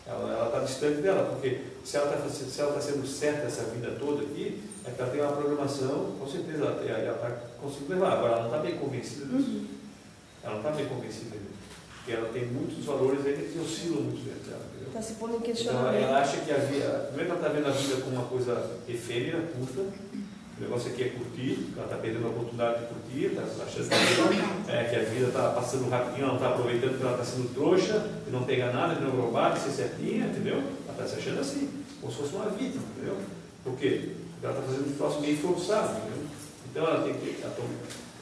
Ela está distante dela, porque se ela está sendo certa essa vida toda aqui, é que ela tem uma programação, com certeza ela está conseguindo levar. Agora, ela não está bem convencida disso. Ela não está bem convencida disso. Porque ela tem muitos valores ainda que oscilam muito dentro dela. Está se pondo em Então, questionamento. ela acha que a vida, primeiro ela está vendo a vida como uma coisa efêmera, curta. O negócio aqui é curtir, ela está perdendo a oportunidade de curtir, está achando que a vida está passando rapidinho, ela não está aproveitando que ela está sendo trouxa, que não pega nada, que não roubado, que ser certinha, entendeu? Ela está se achando assim, como se fosse uma vítima, entendeu? Por quê? Porque ela está fazendo um troço meio forçado, entendeu? Então ela tem que,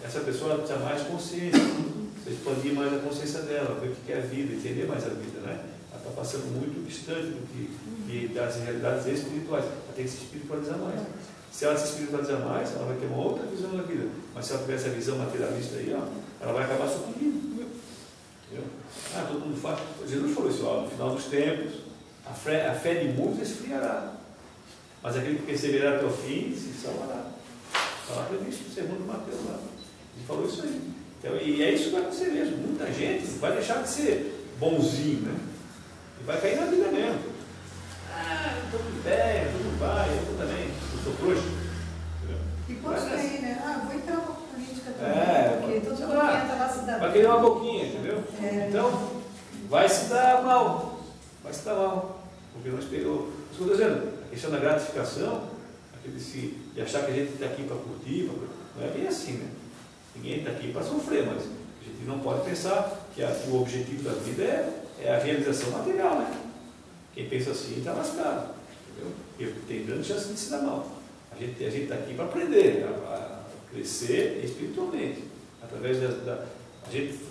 essa pessoa precisa mais consciência, precisa expandir mais a consciência dela, ver o que é a vida, entender mais a vida, né? Ela está passando muito distante do que das realidades espirituais, ela tem que se espiritualizar mais. Se ela se espiritualizar mais, ela vai ter uma outra visão da vida. Mas se ela tiver essa visão materialista aí, ela vai acabar sucumbindo. Entendeu? Todo mundo faz. Jesus falou isso, no final dos tempos, a fé de muitos esfriará. Mas aquele que perseverar até o fim se salvará. Está lá previsto no sermão de Mateus lá. Ele falou isso aí. Então, e é isso que vai acontecer mesmo. Muita gente vai deixar de ser bonzinho, né? E vai cair na vida mesmo. Estou com ideia, tudo vai, eu também, eu sou trouxa. E pode cair, né? Vou entrar na política também, porque todo mundo entra lá se dá. Vai querer uma boquinha, entendeu? Então, vai se dar mal. Vai se dar mal. Porque não esperou. Isso que eu estou dizendo, a questão da gratificação, de achar que a gente está aqui para curtir, não é bem assim, né? Ninguém está aqui para sofrer, mas a gente não pode pensar que o objetivo da vida é a realização material, né? Quem pensa assim está lascado, entendeu? Porque tem grande chance de se dar mal. A gente está aqui para aprender, a crescer espiritualmente, através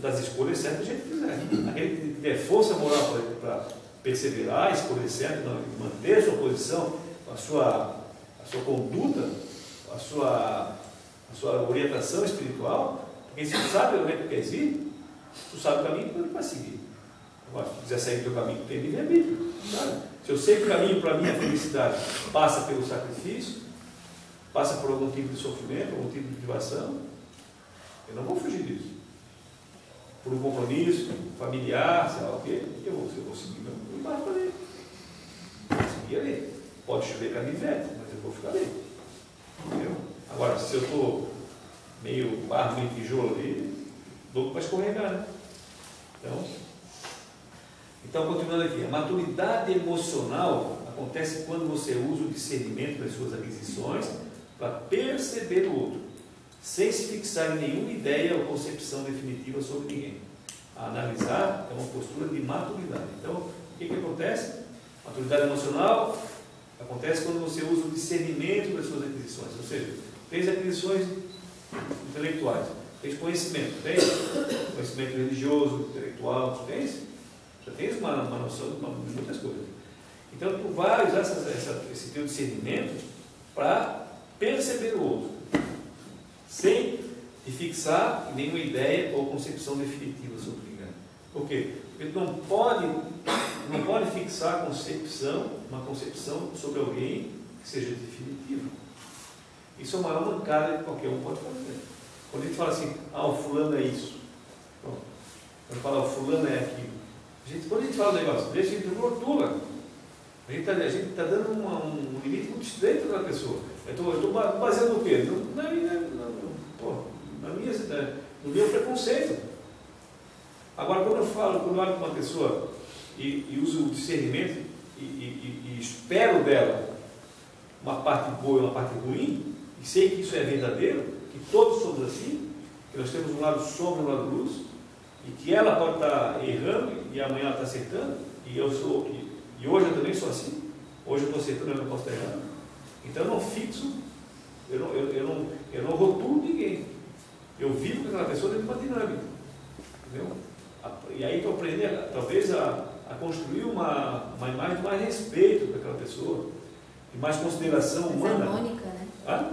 das escolhas certas que a gente fizer. Aquele que tiver força moral para perseverar, escolher certo, manter a sua posição, a sua conduta, a sua orientação espiritual, porque se tu sabe onde é que tu queres ir, tu sabe o caminho que tu vai seguir. Agora, se tu quiser sair do teu caminho, tu tem livre-arbítrio. Se eu sei que o caminho para a minha felicidade passa pelo sacrifício, passa por algum tipo de sofrimento, algum tipo de privação, eu não vou fugir disso. Por um compromisso familiar, sei lá o quê, eu vou seguir meu embaixo para ali. Vou seguir ali. Pode chover canivete, mas eu vou ficar ali. Entendeu? Agora, se eu estou meio barro, meio tijolo ali, louco para escorregar, né? Então, continuando aqui, a maturidade emocional acontece quando você usa o discernimento das suas aquisições para perceber o outro, sem se fixar em nenhuma ideia ou concepção definitiva sobre ninguém. A analisar é uma postura de maturidade. Então, o que acontece? Maturidade emocional acontece quando você usa o discernimento das suas aquisições, ou seja, tens aquisições intelectuais, tens conhecimento, conhecimento religioso, intelectual, já tens uma noção de muitas coisas. Então, tu vai usar esse teu discernimento para perceber o outro, sem te fixar em nenhuma ideia ou concepção definitiva sobre ninguém. Por quê? Porque tu não pode fixar uma concepção sobre alguém que seja definitiva. Isso é uma maior mancada que qualquer um pode fazer. Quando a gente fala assim, o fulano é isso. Pronto. Quando fala, o fulano é aquilo. Quando a gente fala um negócio desse, a gente rotula. A A gente está dando um limite muito estreito para a pessoa. Eu estou baseando o quê? No meu preconceito. Agora, quando eu olho para uma pessoa e uso o discernimento e espero dela uma parte boa e uma parte ruim, e sei que isso é verdadeiro, que todos somos assim, que nós temos um lado sombra e um lado luz, e que ela pode estar errando e amanhã ela está acertando, e hoje eu também sou assim, hoje eu estou acertando e eu não posso estar errando. Então eu não fixo, eu não rotulo ninguém. Eu vivo com aquela pessoa dentro de uma dinâmica. Entendeu? E aí estou aprendendo, talvez, a construir uma imagem de mais respeito para aquela pessoa, de mais consideração humana. Mais harmônica, né?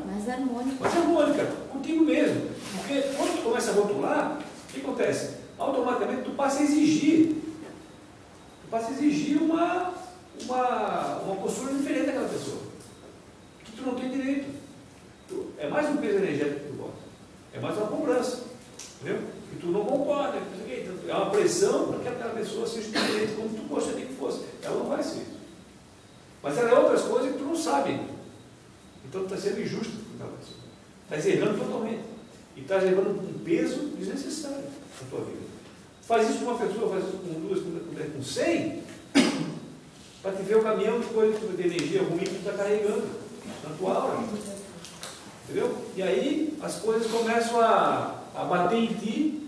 Mais harmônica. Mais harmônica, contigo mesmo. Porque quando tu começa a rotular, o que acontece? Automaticamente tu passa a exigir. uma postura diferente daquela pessoa. Que tu não tem direito. É mais um peso energético que tu bota. É mais uma cobrança. Entendeu? Que tu não concorda. É uma pressão para que aquela pessoa seja diferente como tu gostaria que fosse. Ela não vai ser. Mas ela é outras coisas que tu não sabe. Então tu está sendo injusto com aquela pessoa. Estás errando totalmente. E estás levando um peso desnecessário na tua vida. Faz isso com uma pessoa, faz isso com duas, com 100, para te ver o caminhão de coisa de energia ruim que tu está carregando na tua aura. Entendeu? E aí as coisas começam a bater em ti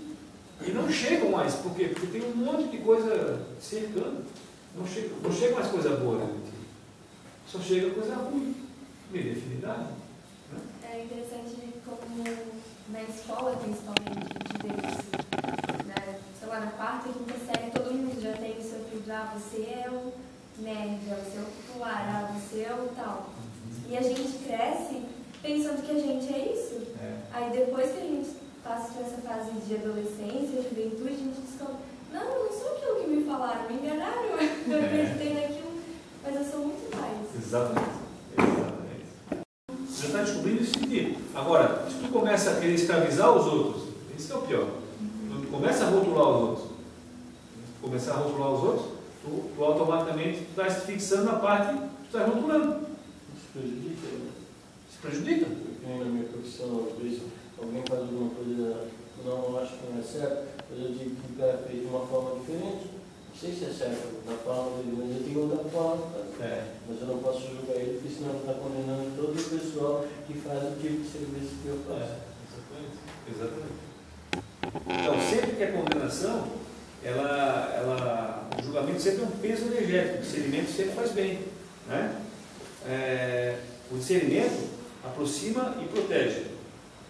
e não chegam mais. Por quê? Porque tem um monte de coisa cercando. Não chega mais coisa boa dentro de ti. Só chega coisa ruim. Meio afinidade. Né? É interessante como na escola, principalmente, de ver isso. Sei lá, na quarta e quinta série, todo mundo já tem o seu filho, você é o nerd, você é o popular, você é o tal. E a gente cresce pensando que a gente é isso. Aí depois que a gente passa por essa fase de adolescência, juventude, a gente descobre, não, eu não sou aquilo que me falaram, me enganaram, eu acreditei naquilo, mas eu sou muito mais. Exatamente. Você está descobrindo isso em ti. Agora, se tu começa a querer escravizar os outros, isso é o pior. Quando tu começa a rotular os outros, tu automaticamente estás te fixando na parte que tu estás rotulando. Isso prejudica, né? Se prejudica. Porque na minha profissão, às vezes, alguém faz alguma coisa, não acho que não é certo, mas eu digo que o cara fez de uma forma diferente. Não sei se é certo da forma dele, mas eu tenho outra forma. Mas eu não posso julgar ele, porque senão ele está condenando todo o pessoal que faz o tipo de serviço que eu faço. Exatamente. Então, sempre que a condenação, o julgamento sempre é um peso energético, o discernimento sempre faz bem. Né? O discernimento aproxima e protege.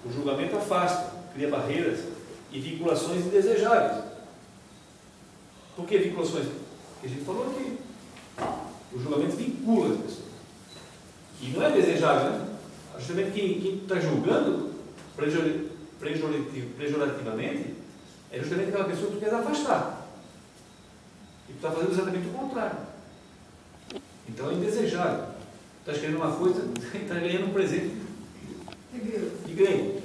O julgamento afasta, cria barreiras e vinculações indesejáveis. Por que vinculações? Porque a gente falou aqui. O julgamento vincula as pessoas. E não é desejável, né? Justamente quem está julgando pejorativamente é justamente aquela pessoa que tu quer afastar. E tu está fazendo exatamente o contrário. Então é indesejável. Tu estás querendo uma coisa e estás ganhando um presente de grego.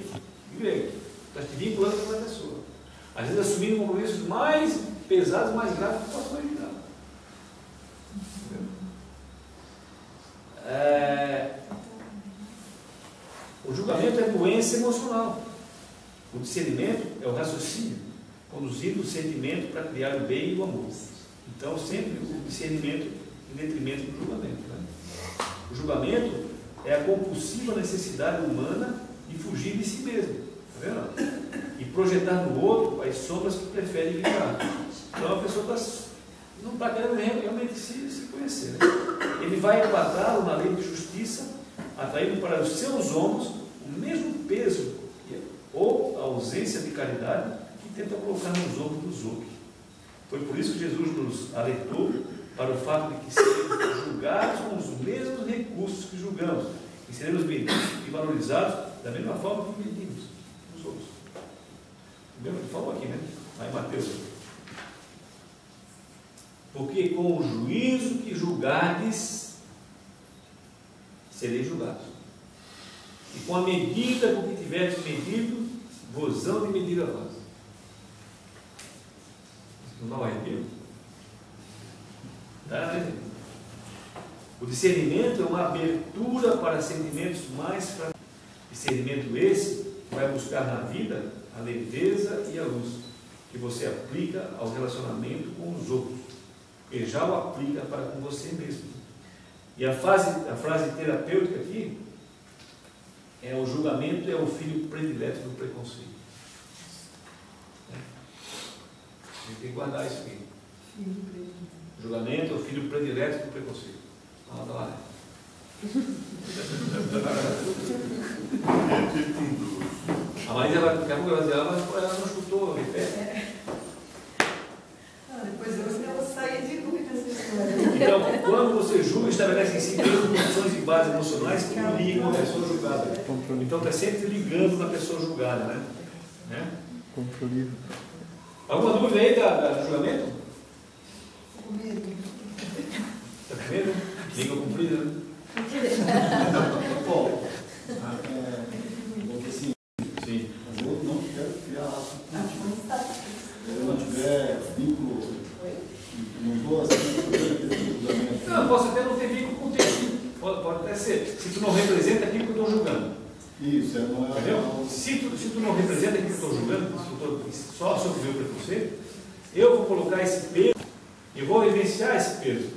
Estás te vinculando com uma pessoa. Às vezes assumindo compromissos mais pesados, mais graves que tu possa imaginar. O julgamento é doença emocional. O discernimento é o raciocínio, conduzindo o sentimento para criar o bem e o amor. Então, sempre o discernimento em detrimento do julgamento. Né? O julgamento é a compulsiva necessidade humana de fugir de si mesmo. Está vendo? E projetar no outro as sombras que prefere evitar. Então, a pessoa não está querendo realmente se conhecer. Né? Ele vai empatá-lo na lei de justiça, atraindo para os seus ombros o mesmo peso ou a ausência de caridade que tenta colocar nos ombros dos outros. Foi por isso que Jesus nos alertou para o fato de que seremos julgados com os mesmos recursos que julgamos, e seremos medidos e valorizados da mesma forma que medimos os outros. Ele falou aqui, né? Lá em Mateus. Porque com o juízo que julgardes, sereis julgados. E com a medida com que tiverdes medido, vos hão de medir a vós. Não dá um arrepio? Dá, né? O discernimento é uma abertura para sentimentos mais fracos. Discernimento esse vai buscar na vida a leveza e a luz, que você aplica ao relacionamento com os outros. Ele já o aplica para com você mesmo. E a frase terapêutica aqui é: o julgamento é o filho predileto do preconceito. A gente tem que guardar isso aqui. O julgamento é o filho predileto do preconceito. Olha lá. A Maísa vai ficar com ela, mas ela não chutou de pé. Depois eu vou sair de dúvida essa história. Então, quando você julga, estabelece em si mesmo condições de base emocionais que ligam a pessoa julgada. Então, está sempre ligando na pessoa julgada, né? Alguma dúvida aí do julgamento? Com medo. Está com medo? Língua comprida, né? Bom, assim, sim. mas eu não quero criar laço contigo. Se eu não tiver vínculo, não estou assim, não, posso até não ter vínculo contigo. Pode até ser. Se tu não representa aquilo que eu estou julgando. Isso, não é. Entendeu? Se tu não representa aquilo que eu estou julgando, se eu estou só sobre o meu preconceito, eu vou colocar esse peso e vou vivenciar esse peso.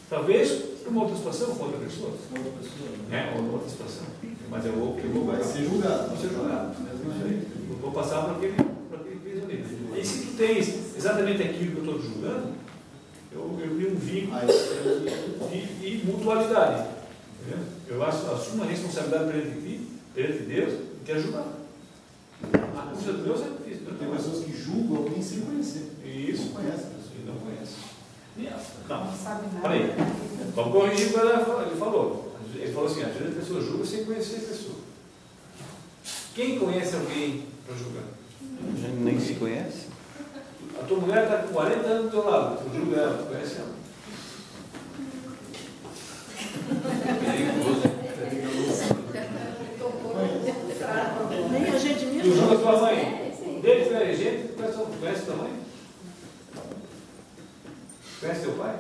Talvez para uma outra situação, com outra pessoa. Outra pessoa. Né? Ou outra situação. Mas eu vou vai ser julgado. Vou ser julgado. Eu vou passar por aquele peso ali. E se tu tens exatamente aquilo que eu estou te julgando, eu crio um vínculo e mutualidade. Entendeu? Eu assumo a responsabilidade perante Deus e te ajudar. A coisa de Deus é difícil. Tem pessoas que julgam alguém sem conhecer. Isso. Não conhece a pessoa. Não conhece. Não sabe nada. Peraí. Vamos corrigir o que ele falou. Ele falou assim: às vezes a pessoa julga sem conhecer a pessoa. Quem conhece alguém para julgar? A gente nem se conhece. A tua mulher está com 40 anos do teu lado, tu julga ela, tu conhece ela? Nem a gente mesmo. Tu julga a tua mãe? Desde que era gente, tu conhece tua mãe? Conhece teu pai?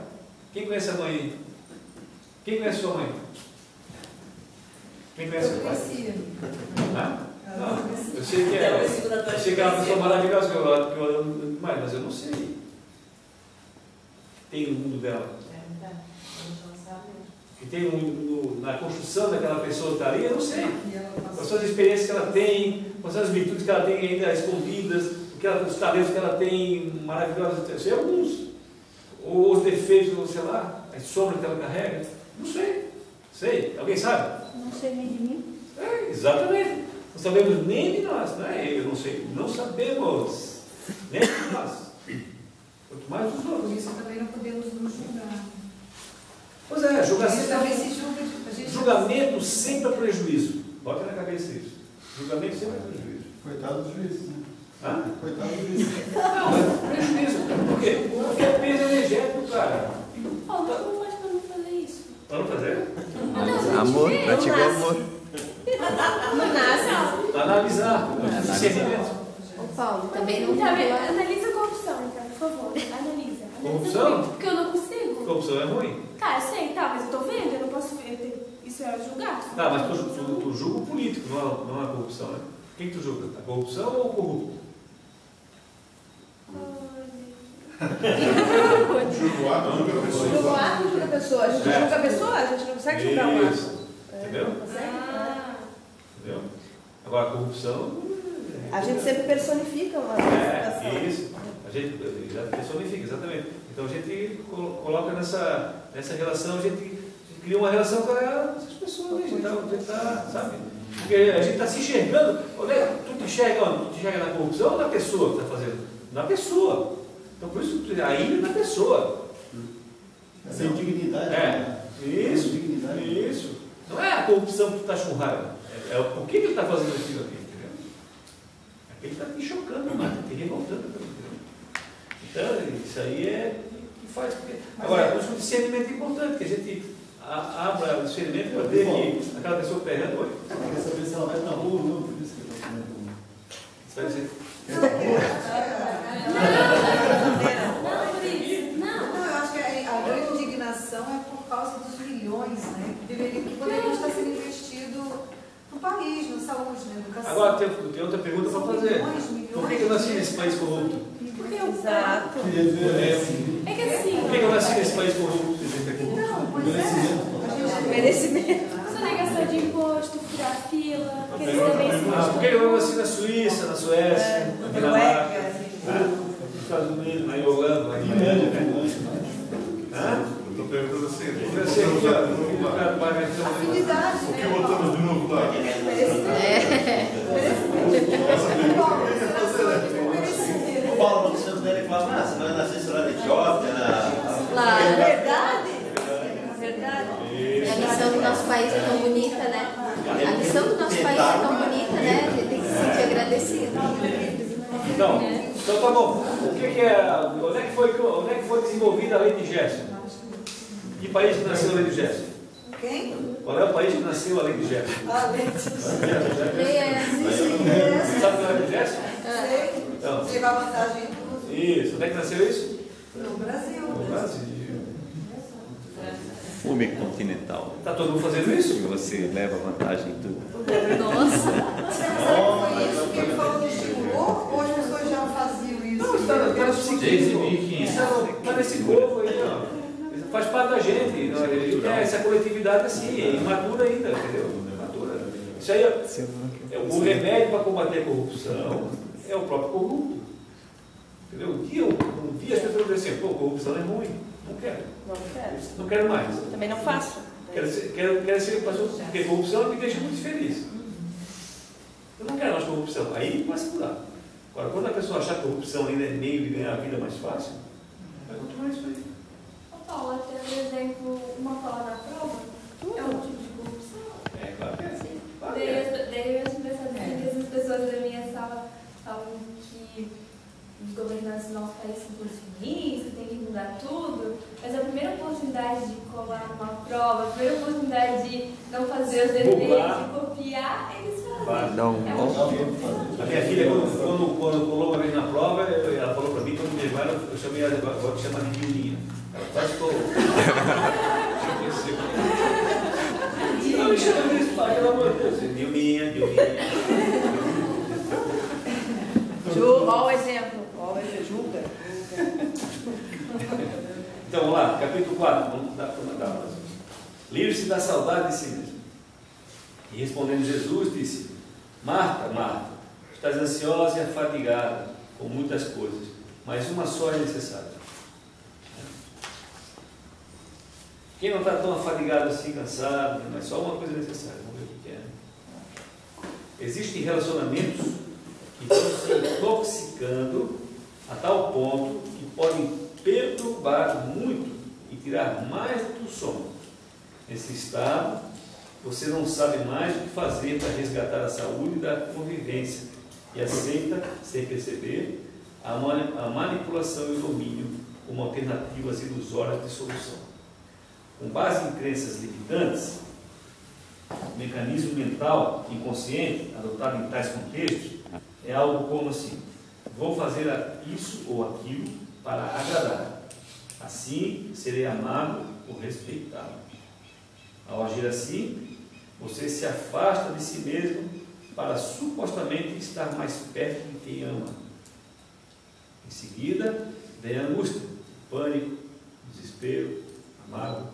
Quem conhece a mãe? Quem conhece sua mãe? Quem conhece seu pai? Não, eu sei que é. Eu sei que é uma pessoa maravilhosa que eu amo demais, mas eu não sei. Tem no mundo dela. Que tem na construção daquela pessoa que está ali, eu não sei. Quais são as experiências que ela tem, quais são as virtudes que ela tem ainda escondidas, os talentos que ela tem maravilhosos. Eu sei alguns. Ou os defeitos, sei lá, as sombras que ela carrega. Não sei. Sei. Alguém sabe? Não sei nem de mim. Exatamente. Não sabemos nem de nós, não é? Eu não sei. Não sabemos nem de nós. Quanto mais dos outros. Por isso também não podemos nos julgar. Pois é, julgamento. Também se julga, julgamento sempre é prejuízo. Bota na cabeça isso. Julgamento sempre é prejuízo. Coitado dos juízes, né? Hã? Coitado dos juízes. Não, é prejuízo. Por quê? Porque é peso energético, cara. Como faz para não fazer isso? Para não fazer? Amor, praticar o amor. Não nasce. Analisar. Discernimento. Ô Paulo, também não Tá tem vendo? lá. Analisa a corrupção, então, por favor. Analisa. Corrupção? Porque eu não consigo. Corrupção é ruim. Tá, eu sei, tá, mas eu tô vendo, eu não posso ver. Isso é julgar. Tá, mas tu julga o político, não a corrupção, né? Quem tu julga? A corrupção ou o corrupto? Julgo o ato, julga a pessoa. Julga o ato, julga a pessoa. A gente julga a pessoa, a gente não consegue julgar o ato. Isso. Entendeu? Não consegue? Entendeu? Agora a corrupção. A gente sempre personifica uma situação. Isso. A gente personifica, exatamente. Então a gente coloca nessa relação, a gente cria uma relação com essas pessoas, né? A gente tá, sabe? Porque a gente está se enxergando. Olha, tu te enxerga onde? Tu te enxerga na corrupção ou na pessoa que está fazendo? Na pessoa. Então por isso a ilha na pessoa. Essa indignidade. Isso. Dignidade. Isso. Não é a corrupção que tu está com raiva. É o porquê que ele está fazendo aquilo aqui, entendeu? É que ele está te chocando, mas te revoltando, entendeu? Então, isso aí é que faz. Agora, o discernimento é importante, que a gente abra o discernimento para ver que aquela pessoa pegando. Oi? Quer saber se ela vai na rua ou não, por isso que eu estou falando. Você vai dizer. Não, eu acho que a grande indignação é por fala dos milhões, né? Que poderiam estar sendo investidos no país, na saúde, na educação. Agora tem outra pergunta para fazer. Por que eu nasci nesse país corrupto? Exato. É que assim, Por que eu nasci nesse país corrupto? Não, pois é. Merecimento. sonegação de imposto, furar fila, porque eles também se Por que eu nasci na Suíça, na Suécia, na Dinamarca, nos Estados Unidos, na Holanda, na Finlândia, Estou perguntando assim. Afinidade, Por que né? voltamos de novo lá? Paulo, no centro dele falava, você vai nascer lá na Etiópia, Claro. Verdade. Verdade. A missão do nosso país é tão bonita, né? A missão do nosso país é tão bonita, né? A gente tem que se sentir agradecido. Então tá bom. O que é, onde é que foi desenvolvida a lei de Gerson? Que país que nasceu a lei de Gerson? Quem? Qual é o país que nasceu a lei de Gerson? A leite. Sabe qual é a lei de Gerson? Sei. Então, Levar vantagem em tudo. isso. Onde é que nasceu isso? No Brasil. No Brasil. fume continental. Está todo mundo fazendo isso? E você leva vantagem em tudo. Nossa! Foi isso que ele falou que estimulou? Ou as pessoas já faziam isso? Não, está nesse povo aí, ó. Faz parte da gente. Essa coletividade assim, é imatura ainda, entendeu? Imatura. Isso aí é o remédio para combater a corrupção, é o próprio corrupto. Entendeu? Um dia as pessoas dizem assim, pô, corrupção é ruim. Não quero. Não quero mais. Também não faço. Quero ser pastor, porque corrupção me deixa muito feliz. Eu não quero mais corrupção. Aí vai se mudar. Agora, quando a pessoa achar que corrupção ainda é meio de ganhar a vida mais fácil, vai continuar isso aí. Paulo, até por exemplo, uma palavra na prova é um tipo de corrupção. É, claro que é. Sim. Claro que é. Daí eu acho engraçado que essas pessoas da minha sala falam que os governantes do nosso país são posicionistas, tem que mudar tudo, mas a primeira oportunidade de colar numa prova, a primeira oportunidade de não fazer os deveres, de copiar, eles fazem. Não, A minha filha, quando colou uma vez na prova, ela falou para mim, quando me levaram, eu chamei ela, vou te chamar de Violinha. Ela quase colou. Não, me chama disso, pelo amor de Deus. Violinha. Olha o exemplo. Julga. Então, vamos lá, capítulo 4. Vamos dar. Livre-se da saudade de si mesmo. E respondendo Jesus, disse: Marta, Marta, estás ansiosa e afadigada com muitas coisas, mas uma só é necessária. Quem não está tão afadigado assim, cansado, mas só uma coisa é necessária. Vamos ver o que é. Existem relacionamentos que estão se intoxicando a tal ponto que podem perturbar muito e tirar mais do sono. Nesse estado, você não sabe mais o que fazer para resgatar a saúde da convivência e aceita, sem perceber, a manipulação e o domínio como alternativas ilusórias de solução. Com base em crenças limitantes, o mecanismo mental inconsciente adotado em tais contextos é algo como assim: vou fazer isso ou aquilo para agradar, assim serei amado ou respeitado. Ao agir assim, você se afasta de si mesmo para supostamente estar mais perto de quem ama. Em seguida, vem a angústia, pânico, desespero, amargo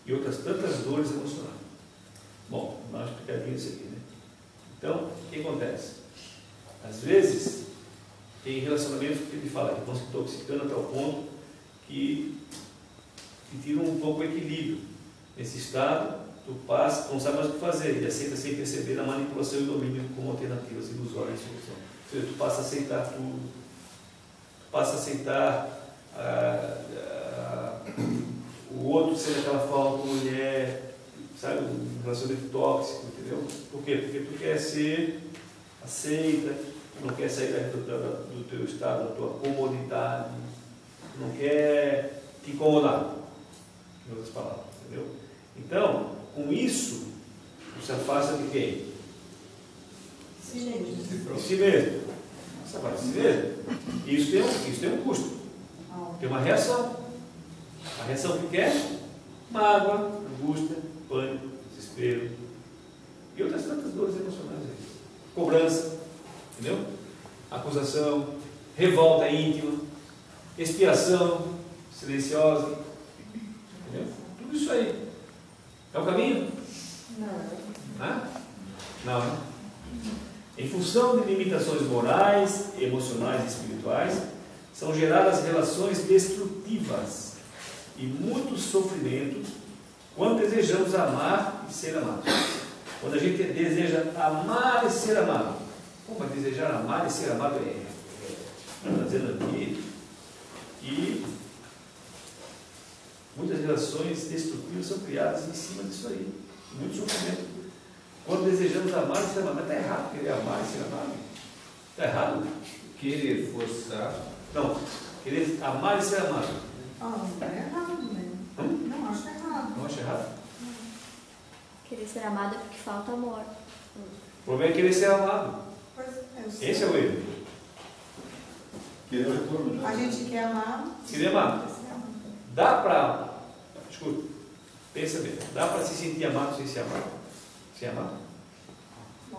e outras tantas dores emocionais. Bom, vou dar uma explicadinha isso aqui, né? Então, o que acontece? Às vezes, tem relacionamentos que ele fala que estão se intoxicando até o ponto que tiram um pouco o equilíbrio. Nesse estado, tu passa, não sabe mais o que fazer e aceita sem perceber a manipulação e o domínio como alternativas ilusórias de solução. Ou seja, tu passa a aceitar tudo, tu passa a aceitar o outro sendo aquela forma como ele é, sabe, um relacionamento tóxico, entendeu? Por quê? Porque tu quer ser aceita, tu não quer sair do teu estado, da tua comodidade, tu não quer te incomodar, em outras palavras, entendeu? Então, com isso, tu se afasta de quem? De si mesmo. Você afasta de si mesmo. E isso tem um custo, tem uma reação. A reação que quer mágoa, angústia, pânico, desespero e outras tantas dores emocionais aí. Cobrança, entendeu? Acusação, revolta íntima, expiação silenciosa, entendeu? Tudo isso aí. É o caminho? Não. Hã? Não, né? Em função de limitações morais, emocionais e espirituais, são geradas relações destrutivas e muito sofrimento quando desejamos amar e ser amados. Quando a gente deseja amar e ser amado. Como desejar amar e ser amado está dizendo aqui que muitas relações destrutivas são criadas em cima disso aí. Muito sofrimento. Quando desejamos amar e ser amado. Mas está errado querer amar e ser amado. Está errado? Querer forçar. Não. Querer amar e ser amado. Não é errado, né? Não acho errado. Não acho errado? Querer ser amado é porque falta amor. O problema é querer ser amado. Pois é, Esse é o erro. Querer retorno. A gente quer amar. Querer amar. Dá para. Escuta, pensa bem. Dá para se sentir amado sem se amar? Se amar?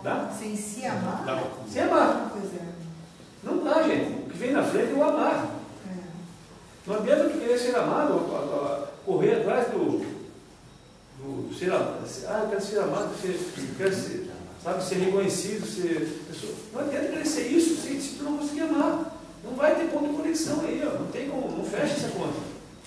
Dá? Sem se amar? Dá. Se amar. Pois é. Não dá, gente. O que vem na frente é o amar. Não adianta tu querer ser amado, correr atrás do ser amado. Ah, eu quero ser amado, quero ser, sabe, ser reconhecido, ser pessoa. Não adianta querer ser isso se tu não conseguir amar. Não vai ter ponto de conexão aí, ó. Não tem como, não fecha essa conta.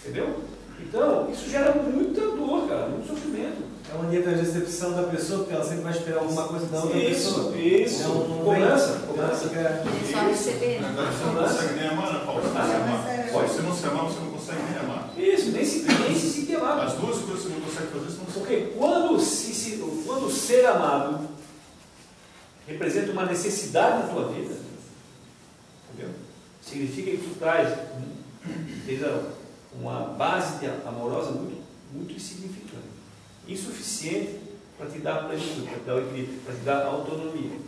Entendeu? Então, isso gera muita dor, cara, muito sofrimento. É uma nível de decepção da pessoa, porque ela sempre vai esperar alguma coisa da outra pessoa. Isso, cobrança. É só receber. Agora você não consegue nem amar, né, Paulo? Se você não se amar, você não consegue nem amar. Isso, nem se sentir amado. As duas coisas você não consegue fazer, você não consegue. Porque quando o ser amado representa uma necessidade na tua vida, entendeu? Significa que tu traz uma base amorosa muito insignificante, insuficiente para te dar plenitude, para te dar equilíbrio, para te dar autonomia.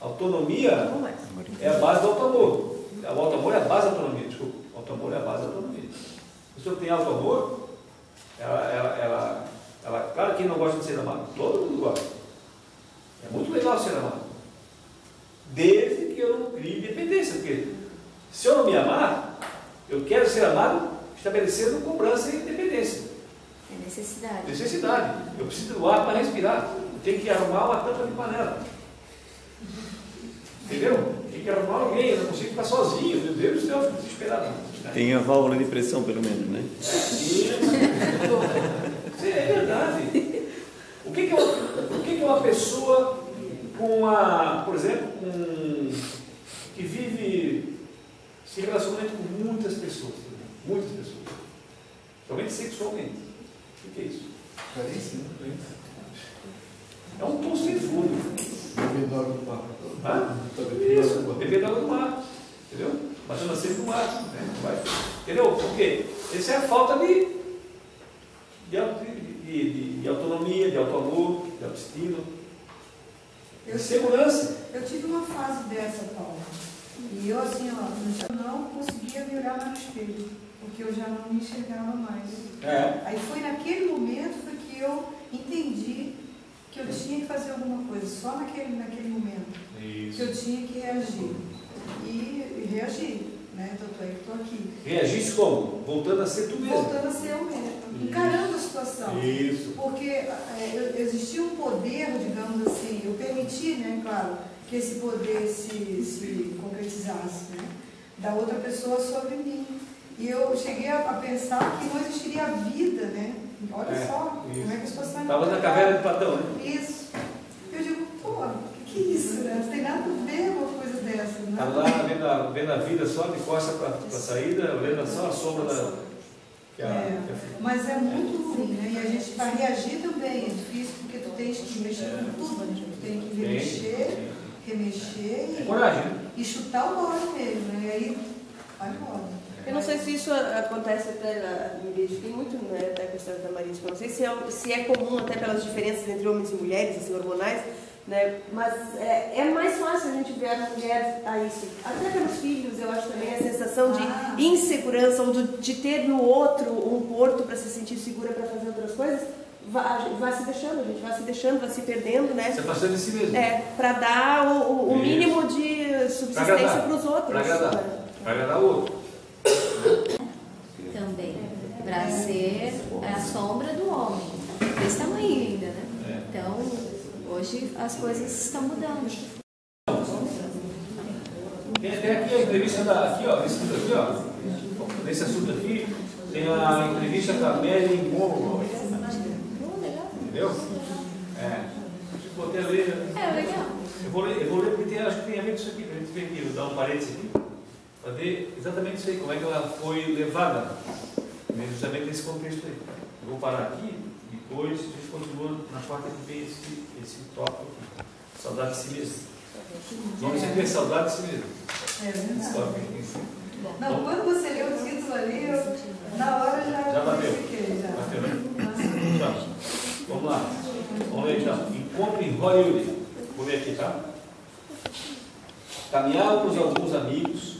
Autonomia é a base do auto-amor. O auto-amor é a base da autonomia. Desculpa, o auto-amor é a base da autonomia. A pessoa que tem auto-amor, ela, claro que quem não gosta de ser amado, todo mundo gosta. É muito legal ser amado. Desde que eu não crie dependência, porque se eu não me amar, eu quero ser amado estabelecendo cobrança e dependência. É necessidade. Necessidade. Eu preciso do ar para respirar. Eu tenho que arrumar uma tampa de panela. Entendeu? Tem que arrumar alguém, eu não consigo ficar sozinho. Meu Deus do céu, eu fico desesperado. Tem a válvula de pressão, pelo menos, né? É verdade. O que é uma pessoa por exemplo, que vive se relacionando com muitas pessoas? Muitas pessoas. Somente sexualmente. O que é isso? Carência, né? É um poço sem fundo. Bebendo água do mar. Isso, bebendo água do mar. Entendeu? Batendo a sede do mar. Né? Entendeu? Por quê? Essa é a falta de autonomia, de auto-amor, de autoestima, de segurança. Eu tive uma fase dessa, Paulo. E eu, assim, ó, não conseguia me olhar mais no espelho, porque eu já não me enxergava mais. Aí foi naquele momento que eu entendi que eu tinha que fazer alguma coisa, só naquele momento. Isso. Que eu tinha que reagir. E reagir, né? Tanto é que estou aqui. Reagisse como? Voltando a ser tu mesmo. Voltando a ser eu mesmo. Encarando a situação. Isso. Porque existia um poder, digamos assim, eu permiti, né, claro, que esse poder se concretizasse, né, da outra pessoa sobre mim. E eu cheguei a pensar que não existiria vida, né? Olha só, como é que as pessoas estão. Estava na caverna de Platão, né? Isso. Eu digo, pô, o que é isso, né? Não tem nada a ver com uma coisa dessa, né? Estava lá vendo a vida só de costa para a saída, olhando só a sombra da. Mas é muito ruim, né? E a gente vai reagir também, é difícil porque tu tens que mexer com tudo, né? Tu tem que remexer coragem, né? E chutar o balão mesmo, né? E aí vai embora. Eu não sei se isso acontece até, me identifiquei muito, né, da questão da Marisa, eu não sei se é comum até pelas diferenças entre homens e mulheres, assim, hormonais, Né? Mas é mais fácil a gente ver a mulher a isso. Até pelos filhos, eu acho também a sensação de insegurança, ou de ter no outro um porto para se sentir segura para fazer outras coisas, vai se deixando, a gente vai se deixando, vai se perdendo, né? Você passando de si mesmo. Para dar o mínimo de subsistência para os outros. Para agradar o outro. Também. Para ser a sombra do homem. Desse tamanho ainda, né? Então, hoje as coisas estão mudando. Tem até aqui a entrevista nesse assunto aqui, tem a entrevista com a Marilyn Monroe. Entendeu? Botei a ler. Legal. Eu vou ler porque acho que tem a ver com isso aqui, para a gente ver aqui, vou dar um parênteses aqui, para ver exatamente isso aí, como é que ela foi levada, justamente nesse contexto aí. Eu vou parar aqui e depois a gente continua na quarta que vem esse tópico aqui. Saudade de si mesmo. Vamos sempre ter saudade de si mesmo. Esse tópico aqui. Não, quando você leu o título ali, na hora já bateu. fiquei. Bateu, né? Então, vamos lá. Vamos ver então. Encontro em Hollywood. Vou ver aqui, tá? Caminhávamos alguns amigos.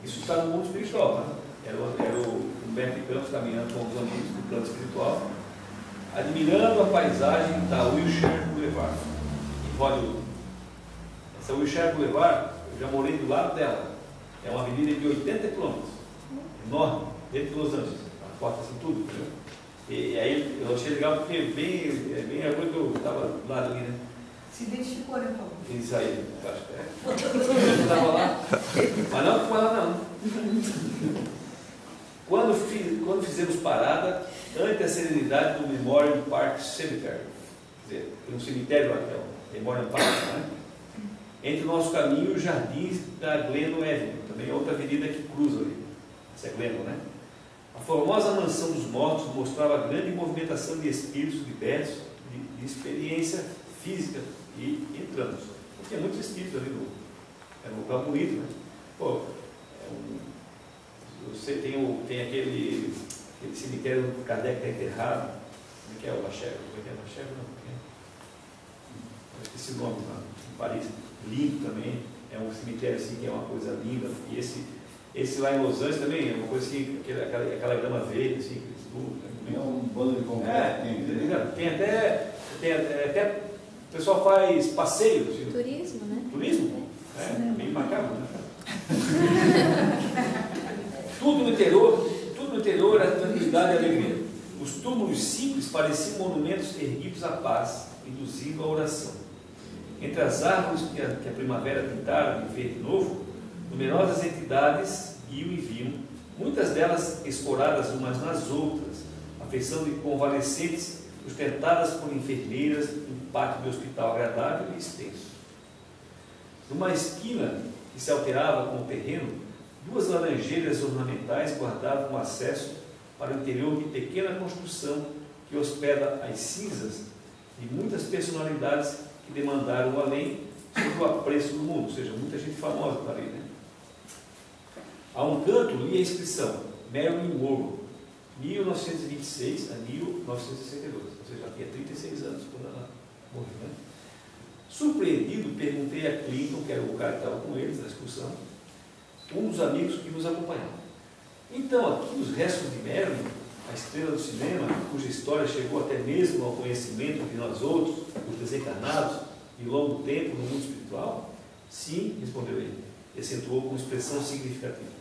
Isso está no mundo espiritual, tá? Era o Humberto Campos caminhando com os amigos do plano espiritual, admirando a paisagem da Wilshire Boulevard, em Hollywood. Essa Wilshire Boulevard, eu já morei do lado dela. É uma avenida de 80 quilômetros, enorme, dentro de Los Angeles, a porta assim, tudo. Entendeu? E aí eu achei legal porque bem a coisa que eu estava do lado ali, né? Se identificou, né, Paulo? Isso aí, acho que eu estava lá, mas não com ela não. Quando fizemos parada, ante a serenidade do Memorial Park Cemetery, quer dizer, tem um cemitério lá, que é o Memorial Park, né? Entre o nosso caminho e os jardins da Gleno Avenue, também é outra avenida que cruza ali, essa é Gleno, né? A formosa mansão dos mortos mostrava grande movimentação de espíritos libertos, de experiência física e entramos. Tinha muitos espíritos ali, era um lugar bonito, né? Pô, você tem aquele cemitério do Kardec que está enterrado, como é que é o Lachaise? Como é que é o Lachaise? Não, eu esqueci o nome lá, em Paris. Lindo também, é um cemitério assim que é uma coisa linda. E esse lá em Los Angeles também é uma coisa assim, aquela grama verde, assim, é um bando de concreto. Tem até o pessoal faz passeio. Assim. Turismo, né? Turismo? Meio macabro, né? Tudo no interior era tranquilidade e alegria. Os túmulos simples pareciam monumentos erguidos à paz, induzindo a oração. Entre as árvores que a primavera pintara de verde novo, numerosas entidades iam e vinham, muitas delas escoradas umas nas outras, a feição de convalescentes sustentadas por enfermeiras no pátio do hospital agradável e extenso. Numa esquina que se alterava com o terreno, duas laranjeiras ornamentais guardavam o acesso para o interior de pequena construção que hospeda as cinzas de muitas personalidades que demandaram o além sobre o apreço do mundo, ou seja, muita gente famosa para ali, né? A um canto li a inscrição Marilyn Monroe, 1926 a 1962, ou seja, tinha 36 anos quando ela morreu, né? Surpreendido, perguntei a Clinton, que era o cara que estava com eles na excursão, um dos amigos que nos acompanhava. Então, aqui os restos de Marilyn, a estrela do cinema, cuja história chegou até mesmo ao conhecimento de nós outros, os desencarnados, de longo tempo no mundo espiritual? Sim, respondeu ele, e acentuou com expressão significativa.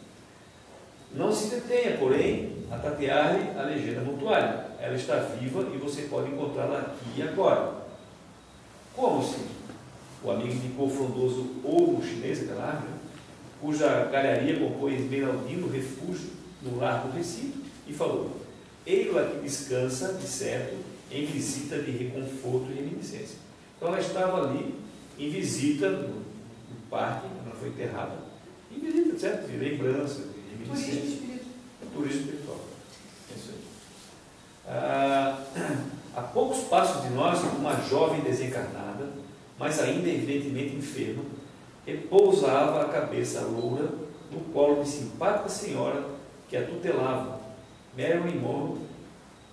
Não se detenha, porém, a tatear-lhe a legenda mortuária. Ela está viva e você pode encontrá-la aqui e agora. Como assim? O amigo indicou o frondoso olmo chinês, aquela árvore, cuja galharia compõe esmeraldino refúgio no largo recinto, e falou: ei-la que descansa, de certo, em visita de reconforto e reminiscência. Então ela estava ali, em visita no parque, ela foi enterrada, em visita, certo? De lembrança, de reminiscência. Turismo espiritual. É isso aí. A poucos passos de nós, uma jovem desencarnada, mas ainda evidentemente enferma, repousava a cabeça loura no colo de simpática senhora que a tutelava. Marilyn Monroe,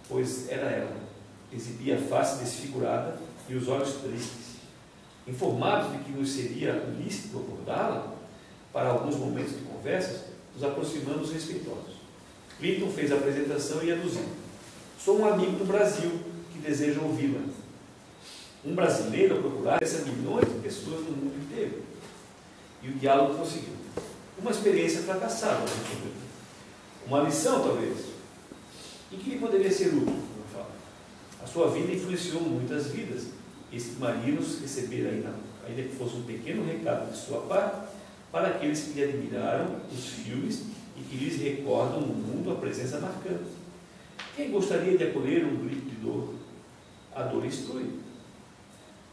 pois era ela, exibia a face desfigurada e os olhos tristes. Informados de que nos seria lícito abordá-la, para alguns momentos de conversas, nos aproximamos respeitosos. Clinton fez a apresentação e aduziu: sou um amigo do Brasil que deseja ouvi-la. Um brasileiro a procurar essa milhões de pessoas no mundo inteiro. E o diálogo prosseguiu. Uma experiência fracassada, uma lição talvez, e que lhe poderia ser útil, como eu falo. A sua vida influenciou muitas vidas. Estimaríamos receber ainda que fosse um pequeno recado de sua parte, para aqueles que lhe admiraram os filmes e que lhes recordam no mundo a presença marcante. Quem gostaria de acolher um grito de dor? A dor instrui.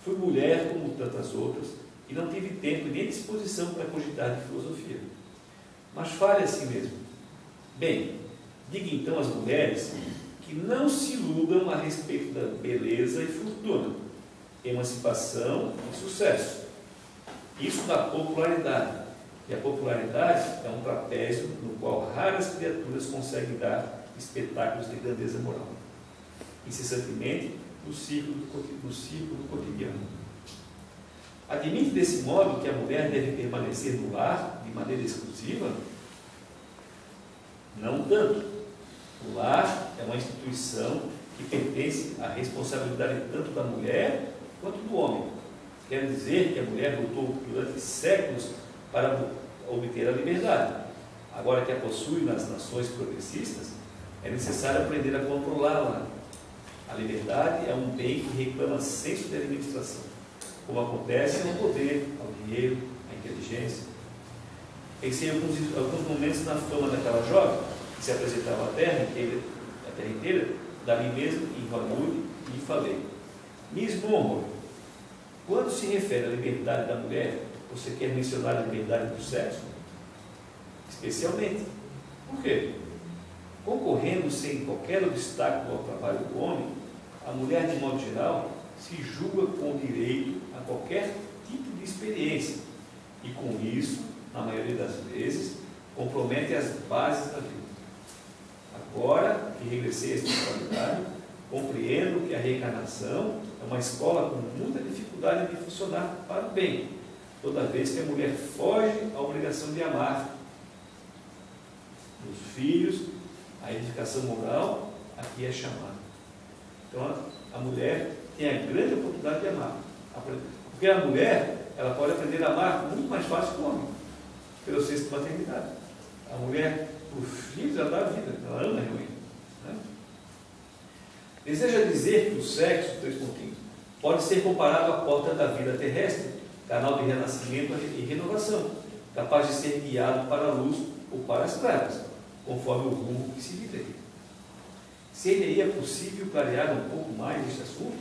Fui mulher como tantas outras e não tive tempo nem disposição para cogitar de filosofia. Mas fale assim mesmo. Bem, diga então às mulheres que não se iludam a respeito da beleza e fortuna, emancipação e sucesso. Isso dá popularidade. E a popularidade é um trapézio no qual raras criaturas conseguem dar espetáculos de grandeza moral. Incessantemente, no círculo do cotidiano. Admite desse modo que a mulher deve permanecer no lar de maneira exclusiva? Não tanto. O lar é uma instituição que pertence à responsabilidade tanto da mulher quanto do homem. Quer dizer que a mulher lutou durante séculos para obter a liberdade. Agora que a possui nas nações progressistas, é necessário aprender a controlá-la. A liberdade é um bem que reclama senso de administração, como acontece no poder, ao dinheiro, à inteligência. Pensei em alguns momentos na fama daquela jovem que se apresentava à terra inteira, dali mesmo em Hollywood, e falei: Miss Monroe, quando se refere à liberdade da mulher, você quer mencionar a liberdade do sexo? Especialmente. Por quê? Concorrendo sem qualquer obstáculo ao trabalho do homem, a mulher, de modo geral, se julga com o direito a qualquer tipo de experiência e, com isso, na maioria das vezes, compromete as bases da vida. Agora que regressei à espiritualidade, compreendo que a reencarnação é uma escola com muita dificuldade de funcionar para o bem, toda vez que a mulher foge à obrigação de amar. Os filhos, a edificação moral, aqui é chamada. Então, a mulher tem a grande oportunidade de amar. Porque a mulher, ela pode aprender a amar muito mais fácil que o homem, pelo senso de maternidade. A mulher, por filhos, ela dá a vida, ela ama realmente. Né? Deseja dizer que o sexo, pode ser comparado à porta da vida terrestre, canal de renascimento e renovação, capaz de ser guiado para a luz ou para as trevas, conforme o rumo que se vive. Seria possível clarear um pouco mais este assunto?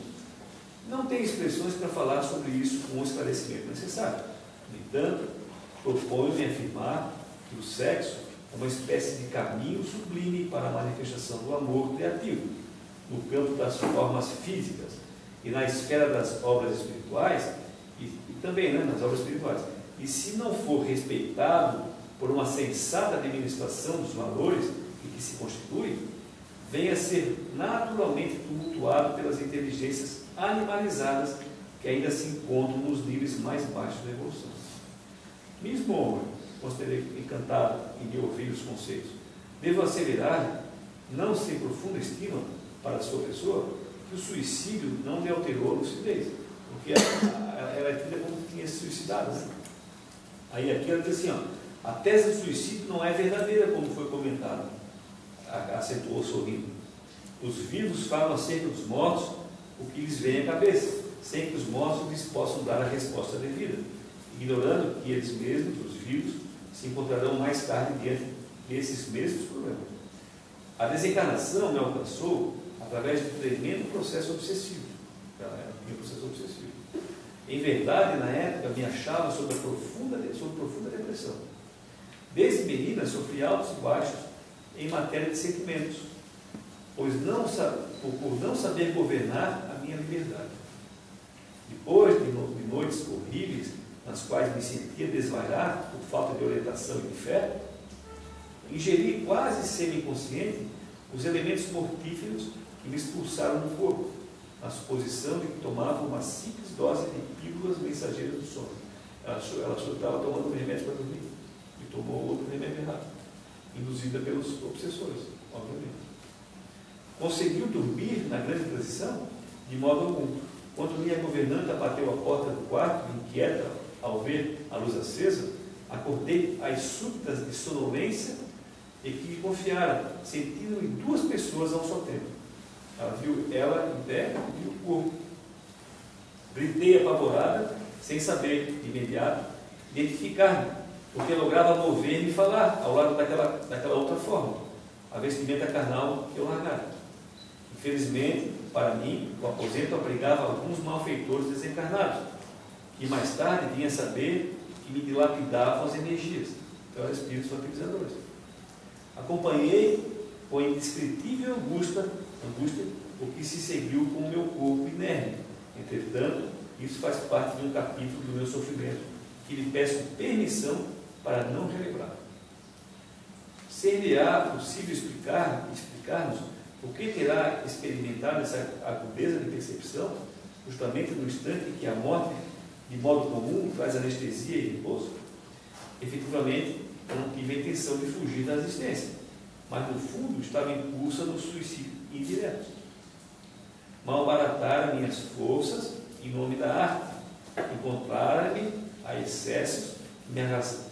Não tenho expressões para falar sobre isso com o esclarecimento necessário. No entanto, proponho-me afirmar que o sexo é uma espécie de caminho sublime para a manifestação do amor criativo, no campo das formas físicas e na esfera das obras espirituais, e também nas obras espirituais. E se não for respeitado por uma sensata administração dos valores em que se constitui, venha a ser naturalmente tumultuado pelas inteligências animalizadas que ainda se encontram nos níveis mais baixos da evolução. Mesmo considerei encantado em me ouvir os conceitos. Devo acelerar, não sem profunda estima para a sua pessoa, que o suicídio não lhe alterou a lucidez, porque ela é tida como que tinha se suicidado. Né? Aí aqui ela diz assim, ó, a tese do suicídio não é verdadeira, como foi comentado, acentuou sorrindo. Os vivos falam acerca dos mortos o que lhes vem à cabeça, sem que os mortos lhes possam dar a resposta devida, ignorando que eles mesmos, os vivos, se encontrarão mais tarde diante desses mesmos problemas. A desencarnação me alcançou através de um tremendo processo obsessivo. Ela tinha um processo obsessivo. Em verdade, na época, me achava sob profunda depressão. Desde menina, sofri altos e baixos em matéria de sentimentos, pois por não saber governar a minha liberdade. Depois de noites horríveis, nas quais me sentia desvairar por falta de orientação e de fé, ingeri quase semi-inconsciente os elementos mortíferos que me expulsaram do corpo, na suposição de que tomava uma simples dose de pílulas mensageiras do sono. Ela achou que estava tomando um remédio para dormir e tomou outro remédio errado, induzida pelos obsessores, obviamente. Conseguiu dormir na grande transição? De modo algum. Quando minha governanta bateu a porta do quarto, inquieta ao ver a luz acesa, acordei às súbitas de sonolência e que me confiara, sentindo em duas pessoas ao só tempo. Ela viu ela em pé e o corpo. Gritei apavorada, sem saber, de imediato, identificar-me, porque lograva mover-me e falar ao lado daquela outra forma, a vestimenta carnal que eu largara. Infelizmente, para mim, o aposento abrigava alguns malfeitores desencarnados, que mais tarde vinha saber que me dilapidavam as energias. Então, eram espíritos vampirizadores. Acompanhei com indescritível angústia o que se seguiu com o meu corpo inerme. Entretanto, isso faz parte de um capítulo do meu sofrimento, que lhe peço permissão para não relembrar. Ser-lhe-á possível explicar-nos o que terá experimentado essa agudeza de percepção, justamente no instante em que a morte, de modo comum, traz anestesia e repouso? Efetivamente, eu não tive a intenção de fugir da existência, mas no fundo estava em busca do suicídio indireto. Malbarataram minhas forças em nome da arte, encontraram-me a excessos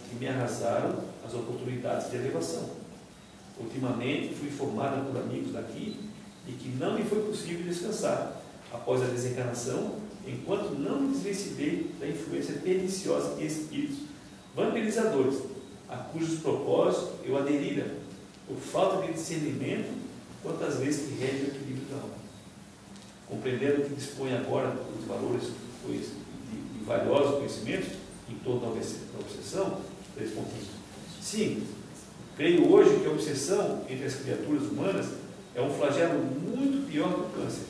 que me arrasaram as oportunidades de elevação. Ultimamente fui informada por amigos daqui de que não me foi possível descansar após a desencarnação, enquanto não me desvencilhei da influência perniciosa de espíritos vampirizadores, a cujos propósitos eu aderira, por falta de discernimento quanto às vezes que rege o equilíbrio da alma. Compreendendo que dispõe agora dos valores de valiosos conhecimentos em torno da obsessão, 3 pontinhos. Sim, creio hoje que a obsessão entre as criaturas humanas é um flagelo muito pior que o câncer.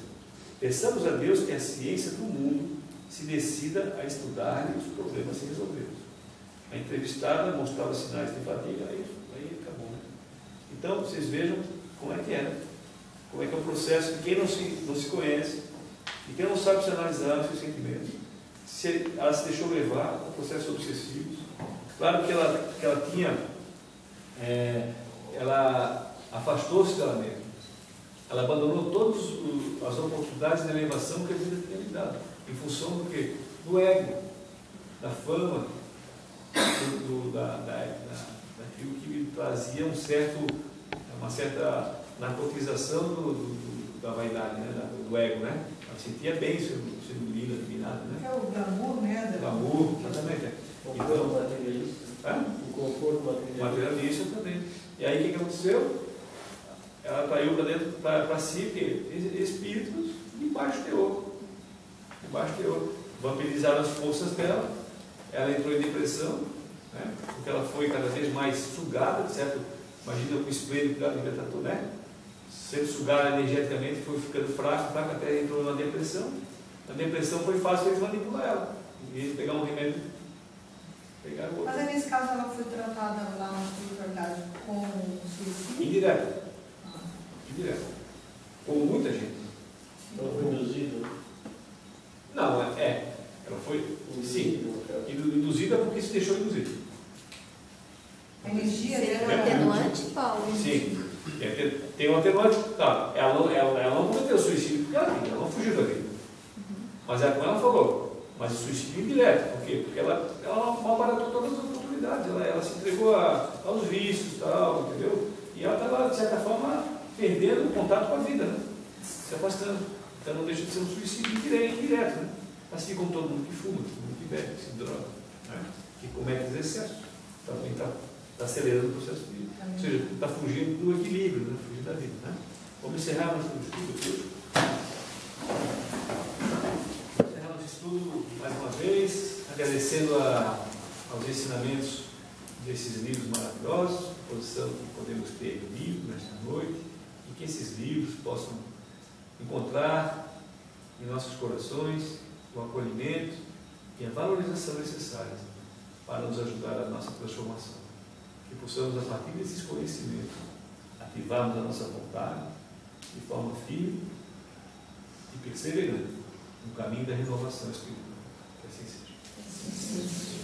Peçamos a Deus que a ciência do mundo se decida a estudar os problemas sem resolver. A entrevistada mostrava sinais de fadiga, aí acabou, né? Então, vocês vejam como é que é, né? Como é que é o processo de quem não se conhece, e quem não sabe se analisar os seus sentimentos, se ela se deixou levar a processos obsessivos. Claro que ela tinha, ela afastou-se dela mesma, ela abandonou todas as oportunidades de elevação que a vida tinha lhe dado, em função do quê? Do ego, da fama, daquilo que lhe trazia uma certa narcotização da vaidade, né? Do ego, né? Ela sentia bem sendo linda, admirada, né? É o glamour, né? Glamour, exatamente. Conforto materialista. O conforto materialista. Materialista também. E aí o que aconteceu? Ela atraiu para dentro, para si, espíritos de baixo teor. De baixo teor. Vampirizaram as forças dela, ela entrou em depressão, né? Porque ela foi cada vez mais sugada, certo? Imagina o espelho que ela devia estar, né? Sendo sugada energeticamente, foi ficando fraca, até entrou na depressão. Na depressão foi fácil eles manipular ela. E eles pegar um remédio, pegar o outro. Mas nesse caso ela foi tratada lá na espiritualidade com suicídio? Indireto. Indireto. Com muita gente. Ela foi induzida? Não, ela foi, sim, induzida porque se deixou induzir. A energia Seria dela um era... atenuante, Paulo? Sim, tem um atenuante, tá, ela não cometeu suicídio porque ela não fugiu da vida. Mas ela falou, mas o suicídio indireto, por quê? Porque ela malbaratou todas as oportunidades, ela se entregou aos vícios e tal, entendeu? E ela estava, de certa forma, perdendo o contato com a vida, né? Se afastando. Então não deixa de ser um suicídio indireto, né? Assim como todo mundo que fuma, todo mundo que bebe, que se droga, né? Que comete os excessos, também está acelerando o processo de vida. Ou seja, está fugindo do equilíbrio, né? Fugindo da vida, né? Vamos encerrar nosso estudo aqui. Encerrar nosso estudo mais uma vez, agradecendo aos ensinamentos desses livros maravilhosos, a posição que podemos ter lido nesta noite, e que esses livros possam encontrar em nossos corações o acolhimento e a valorização necessárias para nos ajudar a nossa transformação. Que possamos, a partir desses conhecimentos, ativarmos a nossa vontade de forma firme e e perseverando no caminho da renovação espiritual. Que assim seja.